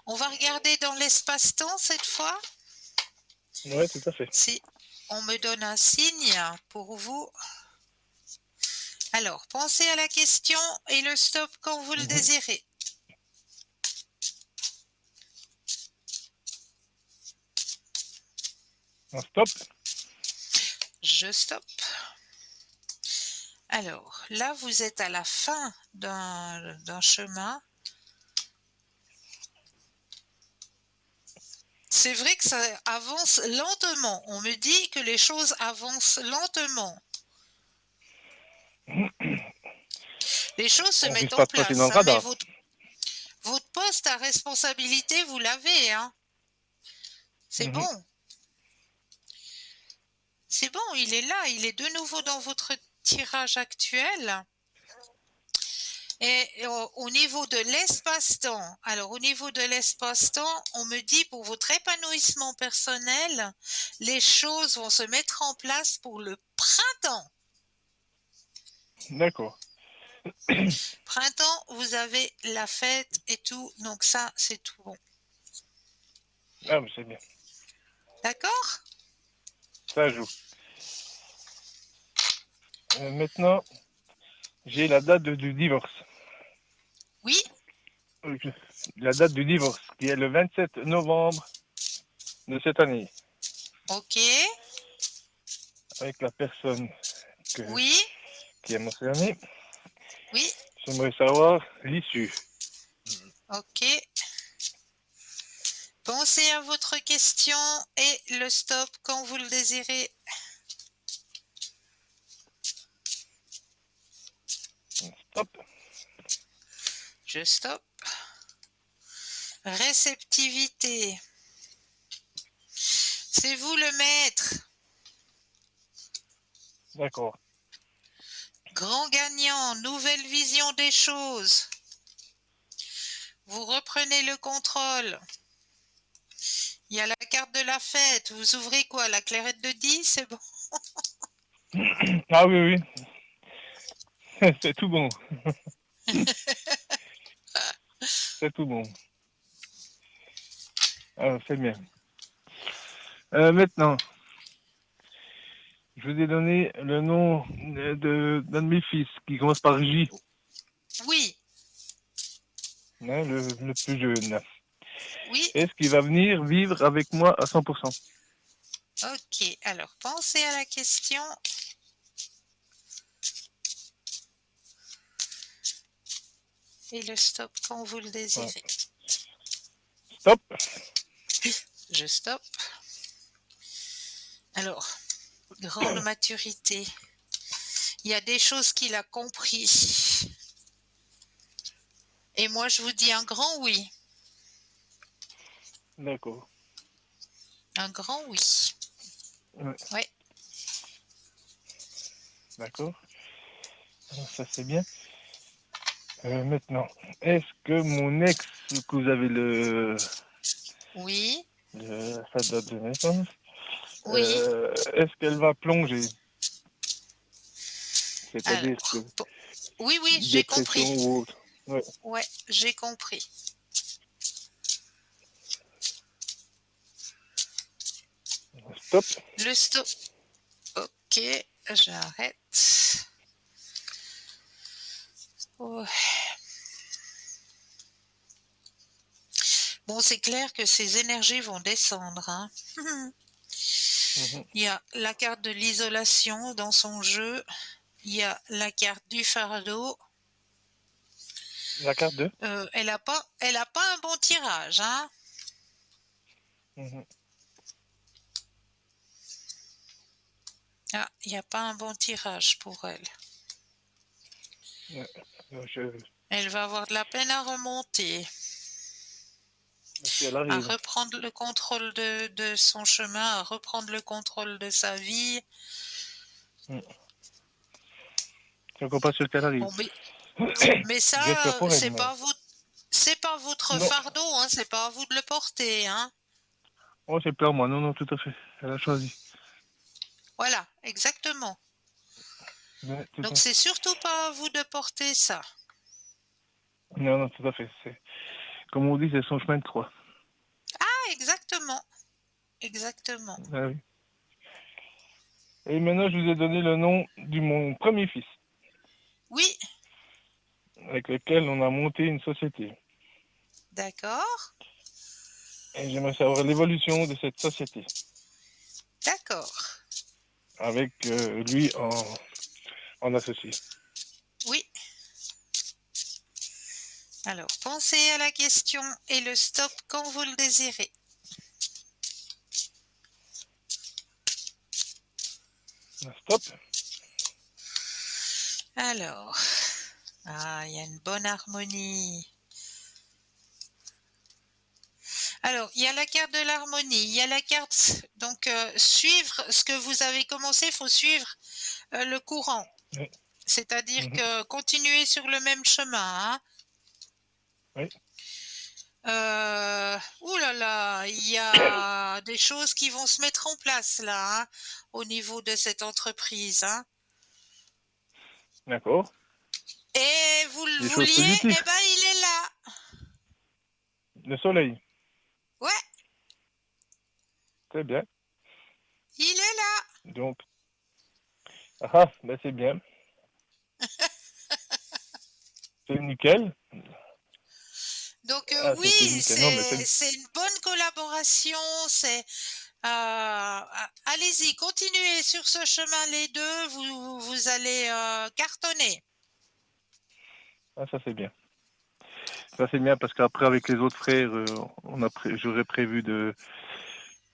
on va regarder dans l'espace-temps cette fois. Oui, tout à fait. Si on me donne un signe pour vous. Alors, pensez à la question et le stop quand vous le désirez. Un stop. Je stoppe. Alors, là, vous êtes à la fin d'un chemin. C'est vrai que ça avance lentement. On me dit que les choses avancent lentement. Les choses se On mettent risque en pas de passer dans place, le hein, mais radar. votre poste à responsabilité, vous l'avez, hein. C'est Mhm. bon. C'est bon, il est là, il est de nouveau dans votre tirage actuel. Et au niveau de l'espace-temps, alors au niveau de l'espace-temps, on me dit pour votre épanouissement personnel, les choses vont se mettre en place pour le printemps. D'accord. Printemps, vous avez la fête et tout, donc ça, c'est tout bon. Ah, mais c'est bien. D'accord? Ça joue. Maintenant, j'ai la date du divorce. Oui, La date du divorce, qui est le 27 novembre de cette année, ok, avec la personne oui, qui est mentionnée. oui, J'aimerais savoir l'issue. ok. Pensez à votre question et le stop quand vous le désirez. Stop. Je stoppe. Réceptivité. C'est vous le maître. D'accord. Grand gagnant, nouvelle vision des choses. Vous reprenez le contrôle. Il y a la carte de la fête. Vous ouvrez quoi? La clairette de 10, c'est bon. Ah oui, oui. C'est tout bon. C'est tout bon. Ah, c'est bien. Maintenant, je vous ai donné le nom d'un de mes fils qui commence par J, Oui, hein, le plus jeune. oui. Est-ce qu'il va venir vivre avec moi à 100%? Ok, alors pensez à la question. Et le stop quand vous le Ouais. désirez. Stop. Je stoppe. Alors, grande maturité. Il y a des choses qu'il a compris. Et moi, je vous dis un grand oui. D'accord. Un grand oui. Ouais, Ouais. d'accord. Alors, ça, c'est bien. Maintenant, est-ce que mon ex, que vous avez Oui. sa date de naissance, Oui. est-ce qu'elle va plonger? Alors, C'est-à-dire que bon. Oui, oui, j'ai dépression compris. ou autre. Ouais. Ouais, j'ai compris. Stop. Le stop. Ok, j'arrête. Oh. Bon, c'est clair que ces énergies vont descendre, hein. Mhm. Il y a la carte de l'isolation dans son jeu. Il y a la carte du fardeau. La carte 2. Elle a pas un bon tirage, hein. Mhm. Ah, il n'y a pas un bon tirage pour elle. Ouais. Elle va avoir de la peine à remonter, Si elle à arrive. reprendre le contrôle de son chemin, à reprendre le contrôle de sa vie. Mhm. C'est encore pas sûr qu'elle arrive. Bon, mais ça, J'espère pour elle, mais... c'est pas votre Non. fardeau, hein, c'est pas à vous de le porter, hein. Oh, c'est peur, moi. Non, non, tout à fait. Elle a choisi. Voilà, exactement. Ouais, tout Donc à fait. c'est surtout pas à vous de porter ça. Non, non, tout à fait. Comme on dit, c'est son chemin de croix. Ah, exactement, exactement. Ah oui. Et maintenant, je vous ai donné le nom de mon premier fils, Oui, avec lequel on a monté une société. d'accord. Et j'aimerais savoir l'évolution de cette société. D'accord. avec lui en associé. Oui. Alors, pensez à la question et le stop quand vous le désirez. Stop. Alors, il y a une bonne harmonie. Alors, il y a la carte de l'harmonie, il y a la carte, donc suivre ce que vous avez commencé, il faut suivre le courant. Oui. C'est-à-dire Mhm. que continuer sur le même chemin. Hein. Oui. Ouh là là, il y a des choses qui vont se mettre en place là, hein, au niveau de cette entreprise. Hein. D'accord. Et vous le Des choses vouliez, positives. eh ben il est là. Le soleil. Ouais, Très bien. il est là. Donc, ben c'est bien. C'est nickel. Donc Ah, c'était oui, nickel. Non, mais c'est une bonne collaboration. C'est allez-y, continuez sur ce chemin les deux. Vous allez cartonner. ça c'est bien. Ça c'est bien parce qu'après avec les autres frères, j'aurais prévu de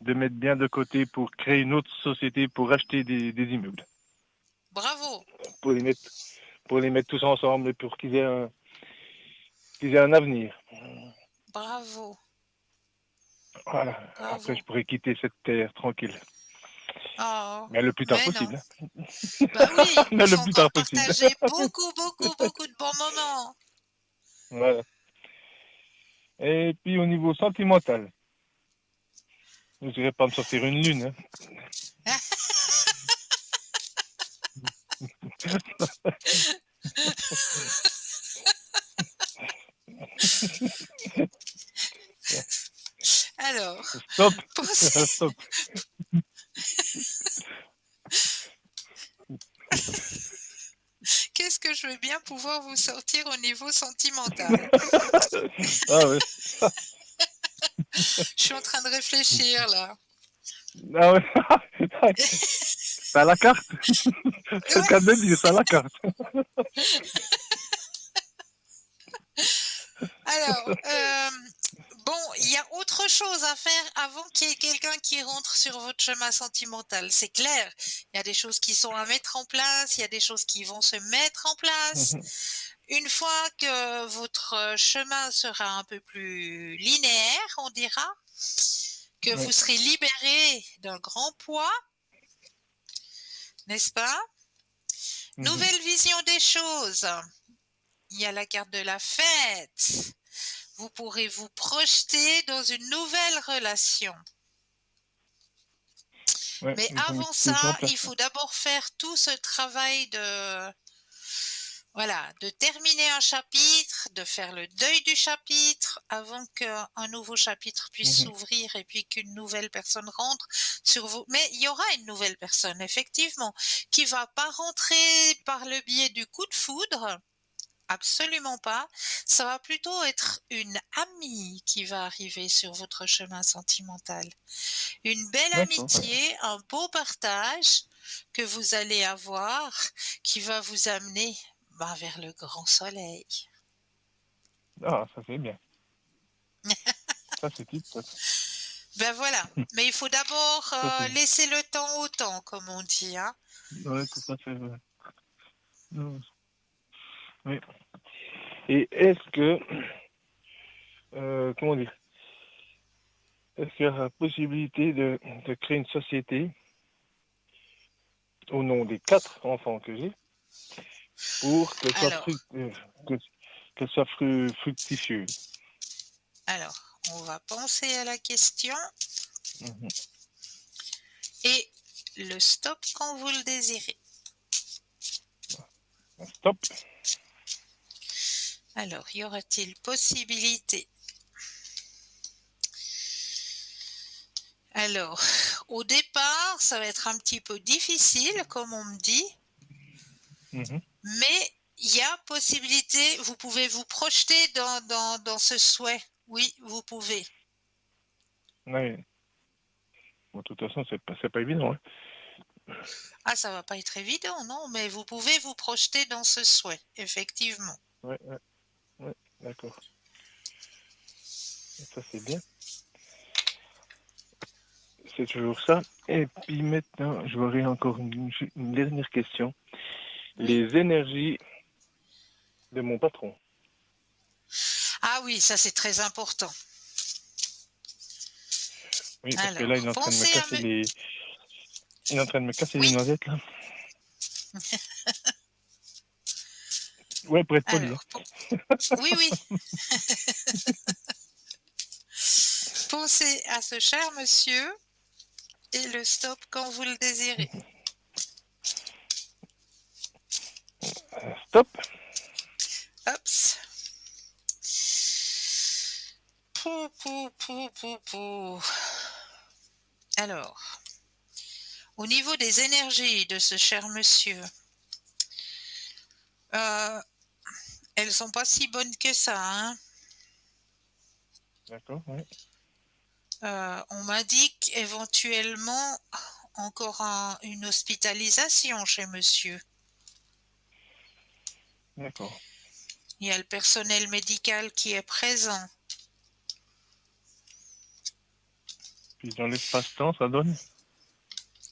mettre bien de côté pour créer une autre société pour acheter des immeubles, Bravo, pour les mettre tous ensemble et pour qu'ils aient un avenir. bravo, Voilà. Après, je bravo. pourrais quitter cette terre tranquille. Oh, Mais le plus tard mais non. possible. Bah oui, Mais il le faut plus tard encore possible. partager beaucoup, beaucoup, beaucoup de bons moments. Voilà. Et puis au niveau sentimental, je ne dirais pas me sortir une lune. Alors, Stop. pensez, Stop. qu'est-ce que je vais bien pouvoir vous sortir au niveau sentimental? Ah ouais. Je suis en train de réfléchir là. Ah ouais. C'est à la carte. C'est le Ouais, cas de le dire, c'est à la carte. alors, bon, il y a autre chose à faire avant qu'il y ait quelqu'un qui rentre sur votre chemin sentimental. C'est clair, il y a des choses qui sont à mettre en place, il y a des choses qui vont se mettre en place. Une fois que votre chemin sera un peu plus linéaire, on dira, que Oui. vous serez libéré d'un grand poids, n'est-ce pas? Mhm. Nouvelle vision des choses. Il y a la carte de la fête. Vous pourrez vous projeter dans une nouvelle relation. Ouais, Mais il faut mettre avant tout ça en ça, place. il faut d'abord faire tout ce travail de, voilà, de terminer un chapitre, de faire le deuil du chapitre avant qu'un nouveau chapitre puisse Mhm. s'ouvrir et puis qu'une nouvelle personne rentre sur vous. Mais il y aura une nouvelle personne, effectivement, qui va pas rentrer par le biais du coup de foudre. Absolument pas. Ça va plutôt être une amie qui va arriver sur votre chemin sentimental. Une belle D'accord. amitié, un beau partage que vous allez avoir qui va vous amener vers le grand soleil. Ah, ça c'est bien. Ça c'est tip top. Ben voilà. Mais il faut d'abord Ça c'est. laisser le temps au temps, comme on dit. Hein. Ouais, tout à fait. Ouais. Non, oui. Et est-ce que, comment dire, est-ce qu'il y a la possibilité de créer une société au nom des 4 enfants que j'ai pour qu'elle soit, Alors, qu'elle soit fructifieuse? on va penser à la question Mhm. et le stop quand vous le désirez. Stop. Alors, y aura-t-il possibilité? Alors, au départ, ça va être un petit peu difficile, comme on me dit, Mhm. mais il y a possibilité, vous pouvez vous projeter dans ce souhait. Oui, vous pouvez. Ouais. Bon, de toute façon, c'est pas évident. Hein. Ah, ça va pas être évident, non, mais vous pouvez vous projeter dans ce souhait, effectivement. Ouais, ouais, ouais, d'accord. Ça, c'est bien. C'est toujours ça. Et puis maintenant, j'aurais encore une dernière question. Oui. Les énergies de mon patron. Ah oui, ça c'est très important. Oui, parce que là, il Alors, est en train de me pensez à casser me... les, il est en train de me casser les Oui, noisettes, là. Ouais, pour être poli. alors, oui, oui, pensez à ce cher monsieur et le stop quand vous le désirez. Stop. Hop. Pou, pou, pou, pou, pou. Alors, au niveau des énergies de ce cher monsieur, euh, elles sont pas si bonnes que ça, hein. D'accord, oui. On m'indique éventuellement encore une hospitalisation chez monsieur. D'accord. Il y a le personnel médical qui est présent. Puis dans l'espace-temps, ça donne.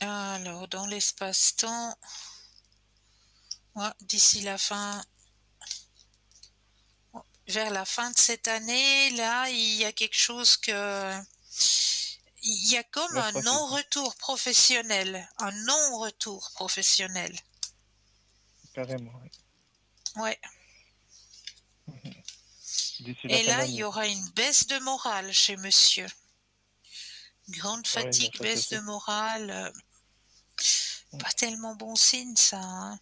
Alors, dans l'espace-temps, ouais, d'ici la fin, vers la fin de cette année, là, il y a quelque chose que... Il y a comme Va se un passer, quoi. non-retour professionnel. Un non-retour professionnel. Carrément, oui. Ouais. D'ici la Et fin de là, il y l'année. aura une baisse de morale chez monsieur. Grande Oui, non, fatigue, ça, je baisse de sais. morale. Pas tellement bon signe, ça, hein.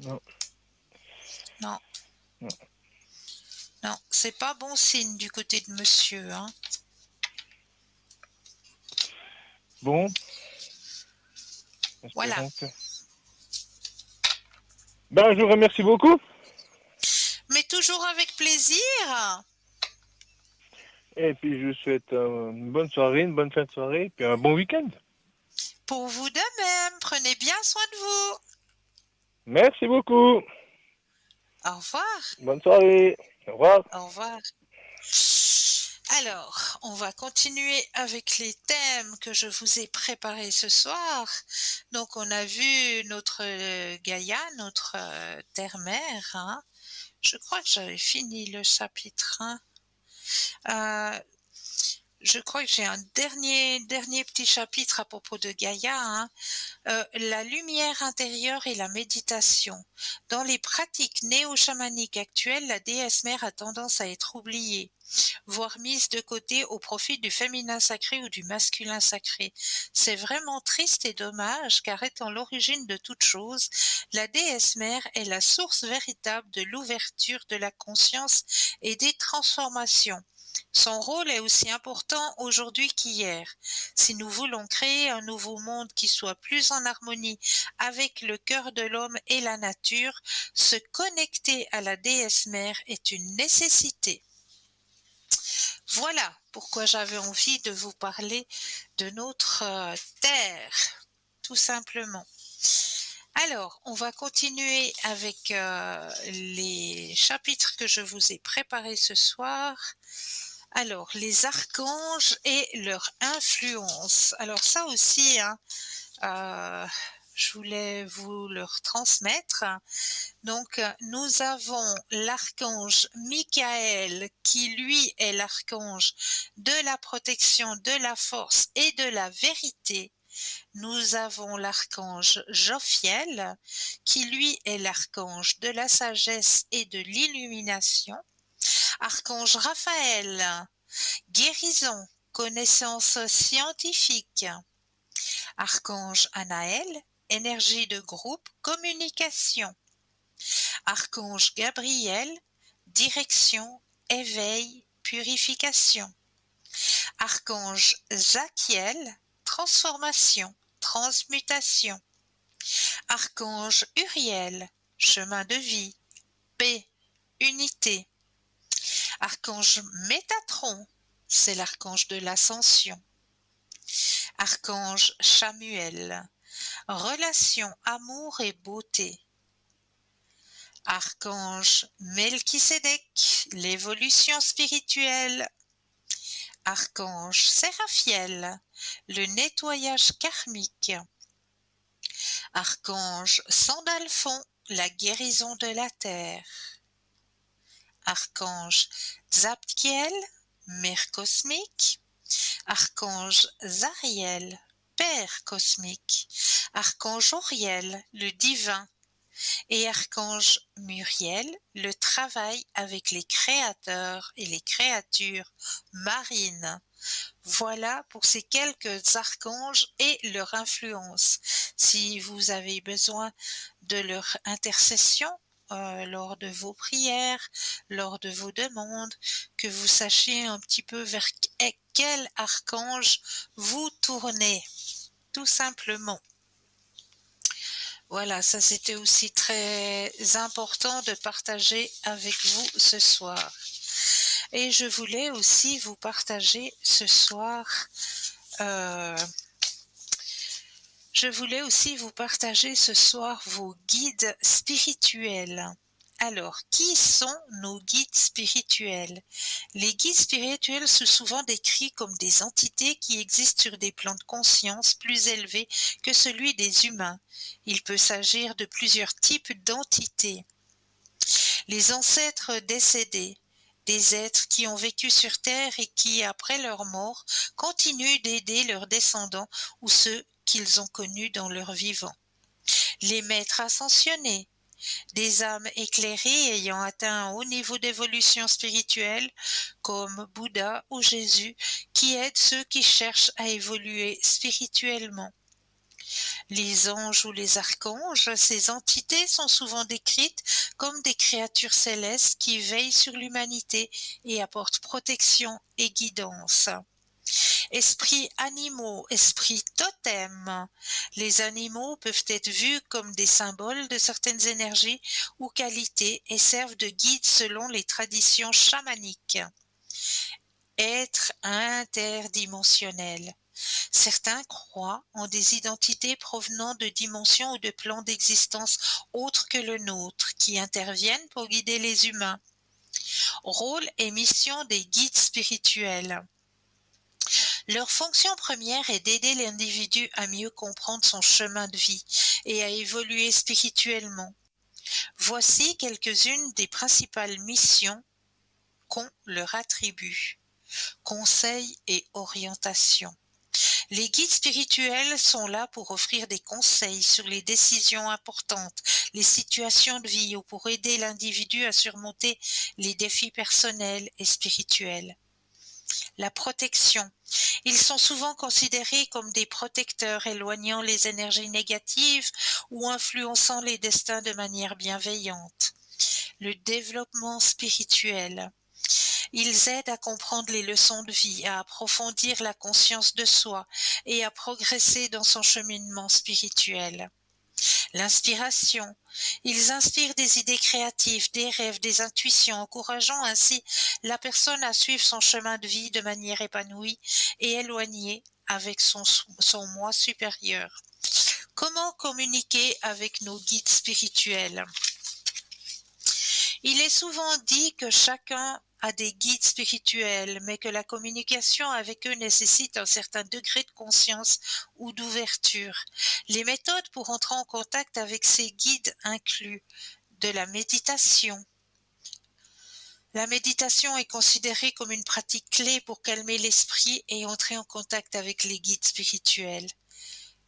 Non, Non, non. non, c'est pas bon signe du côté de monsieur, hein. Bon, Voilà. espérons que... Ben, je vous remercie beaucoup. Mais toujours avec plaisir. Et puis, je vous souhaite une bonne soirée, une bonne fin de soirée, puis un bon week-end. Pour vous de même, prenez bien soin de vous. Merci beaucoup. Au revoir. Bonne soirée. Au revoir. Au revoir. Alors, on va continuer avec les thèmes que je vous ai préparés ce soir. Donc, on a vu notre Gaïa, notre terre-mère, hein. Je crois que j'avais fini le chapitre 1. Je crois que j'ai un dernier petit chapitre à propos de Gaïa, hein. La lumière intérieure et la méditation. Dans les pratiques néo-chamaniques actuelles, la déesse mère a tendance à être oubliée, voire mise de côté au profit du féminin sacré ou du masculin sacré. C'est vraiment triste et dommage, car étant l'origine de toute chose, la déesse mère est la source véritable de l'ouverture de la conscience et des transformations. Son rôle est aussi important aujourd'hui qu'hier. Si nous voulons créer un nouveau monde qui soit plus en harmonie avec le cœur de l'homme et la nature, se connecter à la déesse mère est une nécessité. Voilà pourquoi j'avais envie de vous parler de notre terre, tout simplement. Alors, on va continuer avec les chapitres que je vous ai préparés ce soir. Alors, les archanges et leur influence. Alors ça aussi, hein, je voulais vous le transmettre. Donc, nous avons l'archange Michael, qui lui est l'archange de la protection, de la force et de la vérité. Nous avons l'archange Jophiel, qui lui est l'archange de la sagesse et de l'illumination. Archange Raphaël, guérison, connaissance scientifique. Archange Anaël, énergie de groupe, communication. Archange Gabriel, direction, éveil, purification. Archange Zachiel, transformation, transmutation. Archange Uriel, chemin de vie, paix, unité. Archange Métatron, c'est l'archange de l'ascension. Archange Chamuel, relation, amour et beauté. Archange Melchisédek, l'évolution spirituelle. Archange Séraphiel, le nettoyage karmique. Archange Sandalphon, la guérison de la terre. Archange Zadkiel, mère cosmique. Archange Zariel, père cosmique. Archange Auriel, le divin. Et Archange Muriel, le travail avec les créateurs et les créatures marines. Voilà pour ces quelques archanges et leur influence. Si vous avez besoin de leur intercession lors de vos prières, lors de vos demandes, que vous sachiez un petit peu vers quel archange vous tournez, tout simplement. Voilà, ça c'était aussi très important de partager avec vous ce soir. Et je voulais aussi vous partager ce soir, vos guides spirituels. Alors, qui sont nos guides spirituels? Les guides spirituels sont souvent décrits comme des entités qui existent sur des plans de conscience plus élevés que celui des humains. Il peut s'agir de plusieurs types d'entités. Les ancêtres décédés, des êtres qui ont vécu sur Terre et qui, après leur mort, continuent d'aider leurs descendants ou ceux qu'ils ont connus dans leur vivant. Les maîtres ascensionnés, des âmes éclairées ayant atteint un haut niveau d'évolution spirituelle, comme Bouddha ou Jésus, qui aident ceux qui cherchent à évoluer spirituellement. Les anges ou les archanges, ces entités sont souvent décrites comme des créatures célestes qui veillent sur l'humanité et apportent protection et guidance. Esprits animaux, esprits totems. Les animaux peuvent être vus comme des symboles de certaines énergies ou qualités et servent de guides selon les traditions chamaniques. Êtres interdimensionnels. Certains croient en des identités provenant de dimensions ou de plans d'existence autres que le nôtre, qui interviennent pour guider les humains. Rôle et mission des guides spirituels. Leur fonction première est d'aider l'individu à mieux comprendre son chemin de vie et à évoluer spirituellement. Voici quelques-unes des principales missions qu'on leur attribue. Conseil et orientation. Les guides spirituels sont là pour offrir des conseils sur les décisions importantes, les situations de vie ou pour aider l'individu à surmonter les défis personnels et spirituels. La protection. Ils sont souvent considérés comme des protecteurs éloignant les énergies négatives ou influençant les destins de manière bienveillante. Le développement spirituel. Ils aident à comprendre les leçons de vie, à approfondir la conscience de soi et à progresser dans son cheminement spirituel. L'inspiration. Ils inspirent des idées créatives, des rêves, des intuitions, encourageant ainsi la personne à suivre son chemin de vie de manière épanouie et éloignée avec son moi supérieur. Comment communiquer avec nos guides spirituels? Il est souvent dit que chacun a des guides spirituels, mais que la communication avec eux nécessite un certain degré de conscience ou d'ouverture. Les méthodes pour entrer en contact avec ces guides incluent de la méditation. La méditation est considérée comme une pratique clé pour calmer l'esprit et entrer en contact avec les guides spirituels.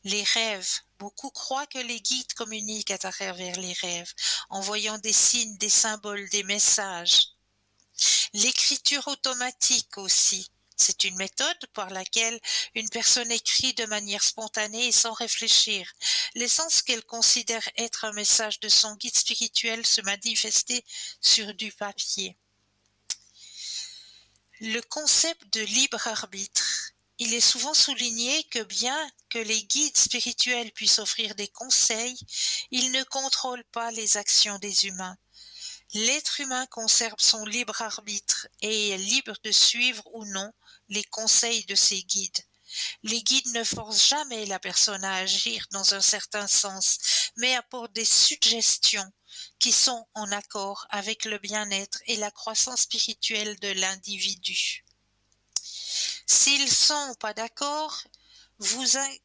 Les rêves. Beaucoup croient que les guides communiquent à travers les rêves, envoyant des signes, des symboles, des messages. L'écriture automatique aussi. C'est une méthode par laquelle une personne écrit de manière spontanée et sans réfléchir, laissant ce qu'elle considère être un message de son guide spirituel se manifester sur du papier. Le concept de libre arbitre. Il est souvent souligné que bien que les guides spirituels puissent offrir des conseils, ils ne contrôlent pas les actions des humains. L'être humain conserve son libre arbitre et est libre de suivre ou non les conseils de ses guides. Les guides ne forcent jamais la personne à agir dans un certain sens, mais apportent des suggestions qui sont en accord avec le bien-être et la croissance spirituelle de l'individu. S'ils sont pas d'accord, vous in-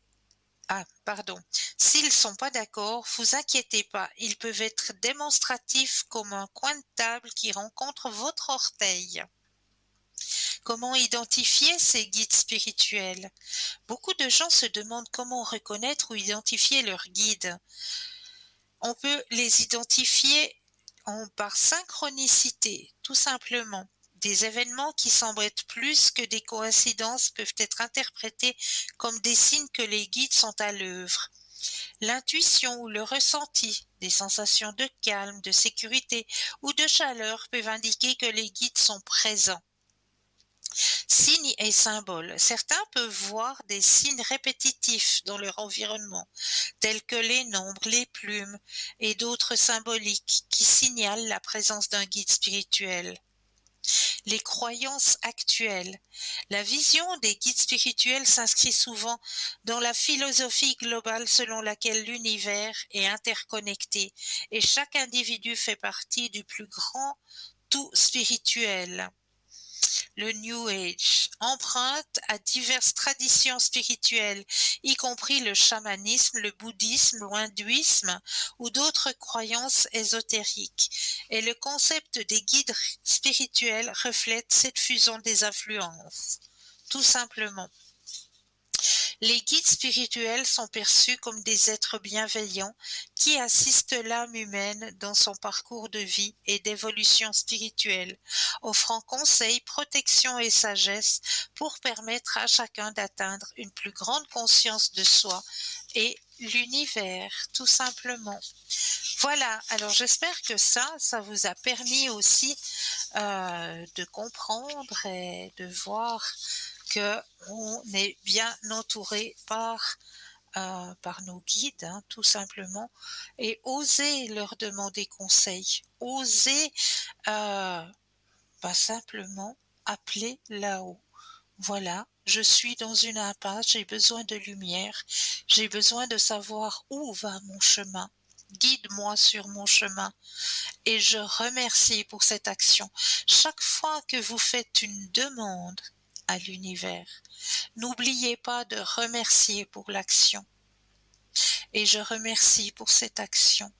S'ils sont pas d'accord, vous inquiétez pas, ils peuvent être démonstratifs comme un coin de table qui rencontre votre orteil. Comment identifier ces guides spirituels? Beaucoup de gens se demandent comment reconnaître ou identifier leurs guides. On peut les identifier par synchronicité, tout simplement. Des événements qui semblent être plus que des coïncidences peuvent être interprétés comme des signes que les guides sont à l'œuvre. L'intuition ou le ressenti, des sensations de calme, de sécurité ou de chaleur peuvent indiquer que les guides sont présents. Signes et symboles. Certains peuvent voir des signes répétitifs dans leur environnement, tels que les nombres, les plumes et d'autres symboliques qui signalent la présence d'un guide spirituel. Les croyances actuelles. La vision des guides spirituels s'inscrit souvent dans la philosophie globale selon laquelle l'univers est interconnecté et chaque individu fait partie du plus grand tout spirituel. Le New Age emprunte à diverses traditions spirituelles, y compris le chamanisme, le bouddhisme, l'hindouisme ou d'autres croyances ésotériques. Et le concept des guides spirituels reflète cette fusion des influences. Tout simplement. Les guides spirituels sont perçus comme des êtres bienveillants qui assistent l'âme humaine dans son parcours de vie et d'évolution spirituelle, offrant conseils, protection et sagesse pour permettre à chacun d'atteindre une plus grande conscience de soi et l'univers, tout simplement. Voilà, alors j'espère que ça vous a permis aussi de comprendre et de voir qu'on est bien entouré par nos guides, hein, tout simplement, et oser leur demander conseil, oser simplement appeler là-haut. Voilà, je suis dans une impasse, j'ai besoin de lumière, j'ai besoin de savoir où va mon chemin. Guide-moi sur mon chemin. Et je remercie pour cette action. Chaque fois que vous faites une demande à l'univers, n'oubliez pas de remercier pour l'action. Et je remercie pour cette action.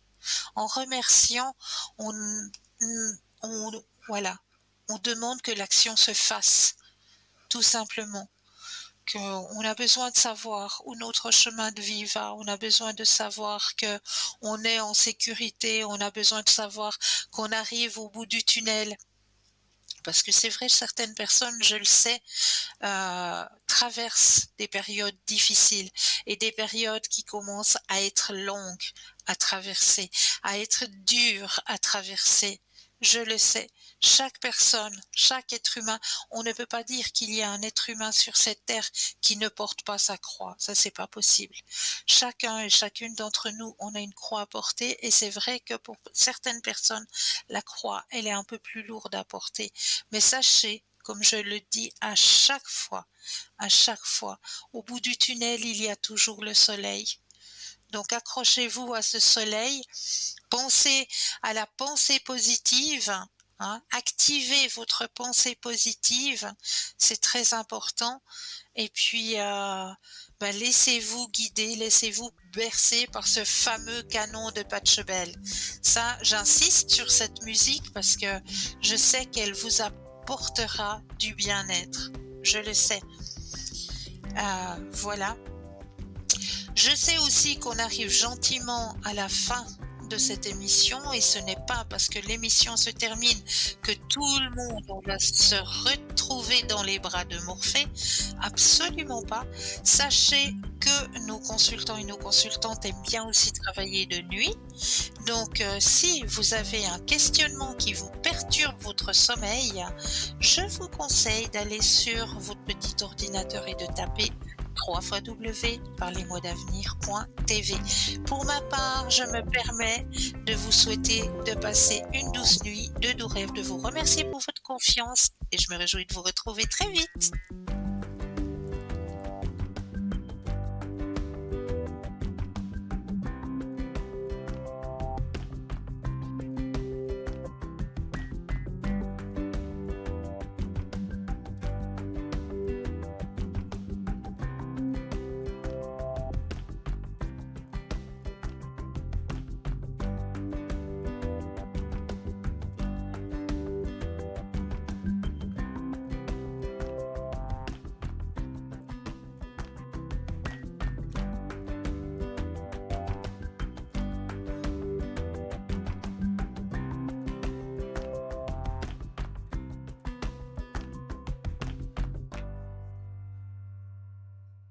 En remerciant, on demande que l'action se fasse, tout simplement. Qu'on a besoin de savoir où notre chemin de vie va, on a besoin de savoir que on est en sécurité, on a besoin de savoir qu'on arrive au bout du tunnel. Parce que c'est vrai, certaines personnes, je le sais, traversent des périodes difficiles et des périodes qui commencent à être longues à traverser, à être dures à traverser. Je le sais, chaque personne, chaque être humain, on ne peut pas dire qu'il y a un être humain sur cette terre qui ne porte pas sa croix. Ça, c'est pas possible. Chacun et chacune d'entre nous, on a une croix à porter et c'est vrai que pour certaines personnes, la croix, elle est un peu plus lourde à porter. Mais sachez, comme je le dis à chaque fois, au bout du tunnel, il y a toujours le soleil. Donc accrochez-vous à ce soleil, pensez à la pensée positive, hein, activez votre pensée positive, c'est très important. Et puis laissez-vous guider, laissez-vous bercer par ce fameux canon de Pachelbel. Ça, j'insiste sur cette musique parce que je sais qu'elle vous apportera du bien-être. Je le sais. Voilà. Je sais aussi qu'on arrive gentiment à la fin de cette émission et ce n'est pas parce que l'émission se termine que tout le monde va se retrouver dans les bras de Morphée. Absolument pas. Sachez que nos consultants et nos consultantes aiment bien aussi travailler de nuit. Donc si vous avez un questionnement qui vous perturbe votre sommeil, je vous conseille d'aller sur votre petit ordinateur et de taper www.parlez-moi-d'avenir.tv. Pour ma part, je me permets de vous souhaiter de passer une douce nuit, de doux rêves, de vous remercier pour votre confiance et je me réjouis de vous retrouver très vite.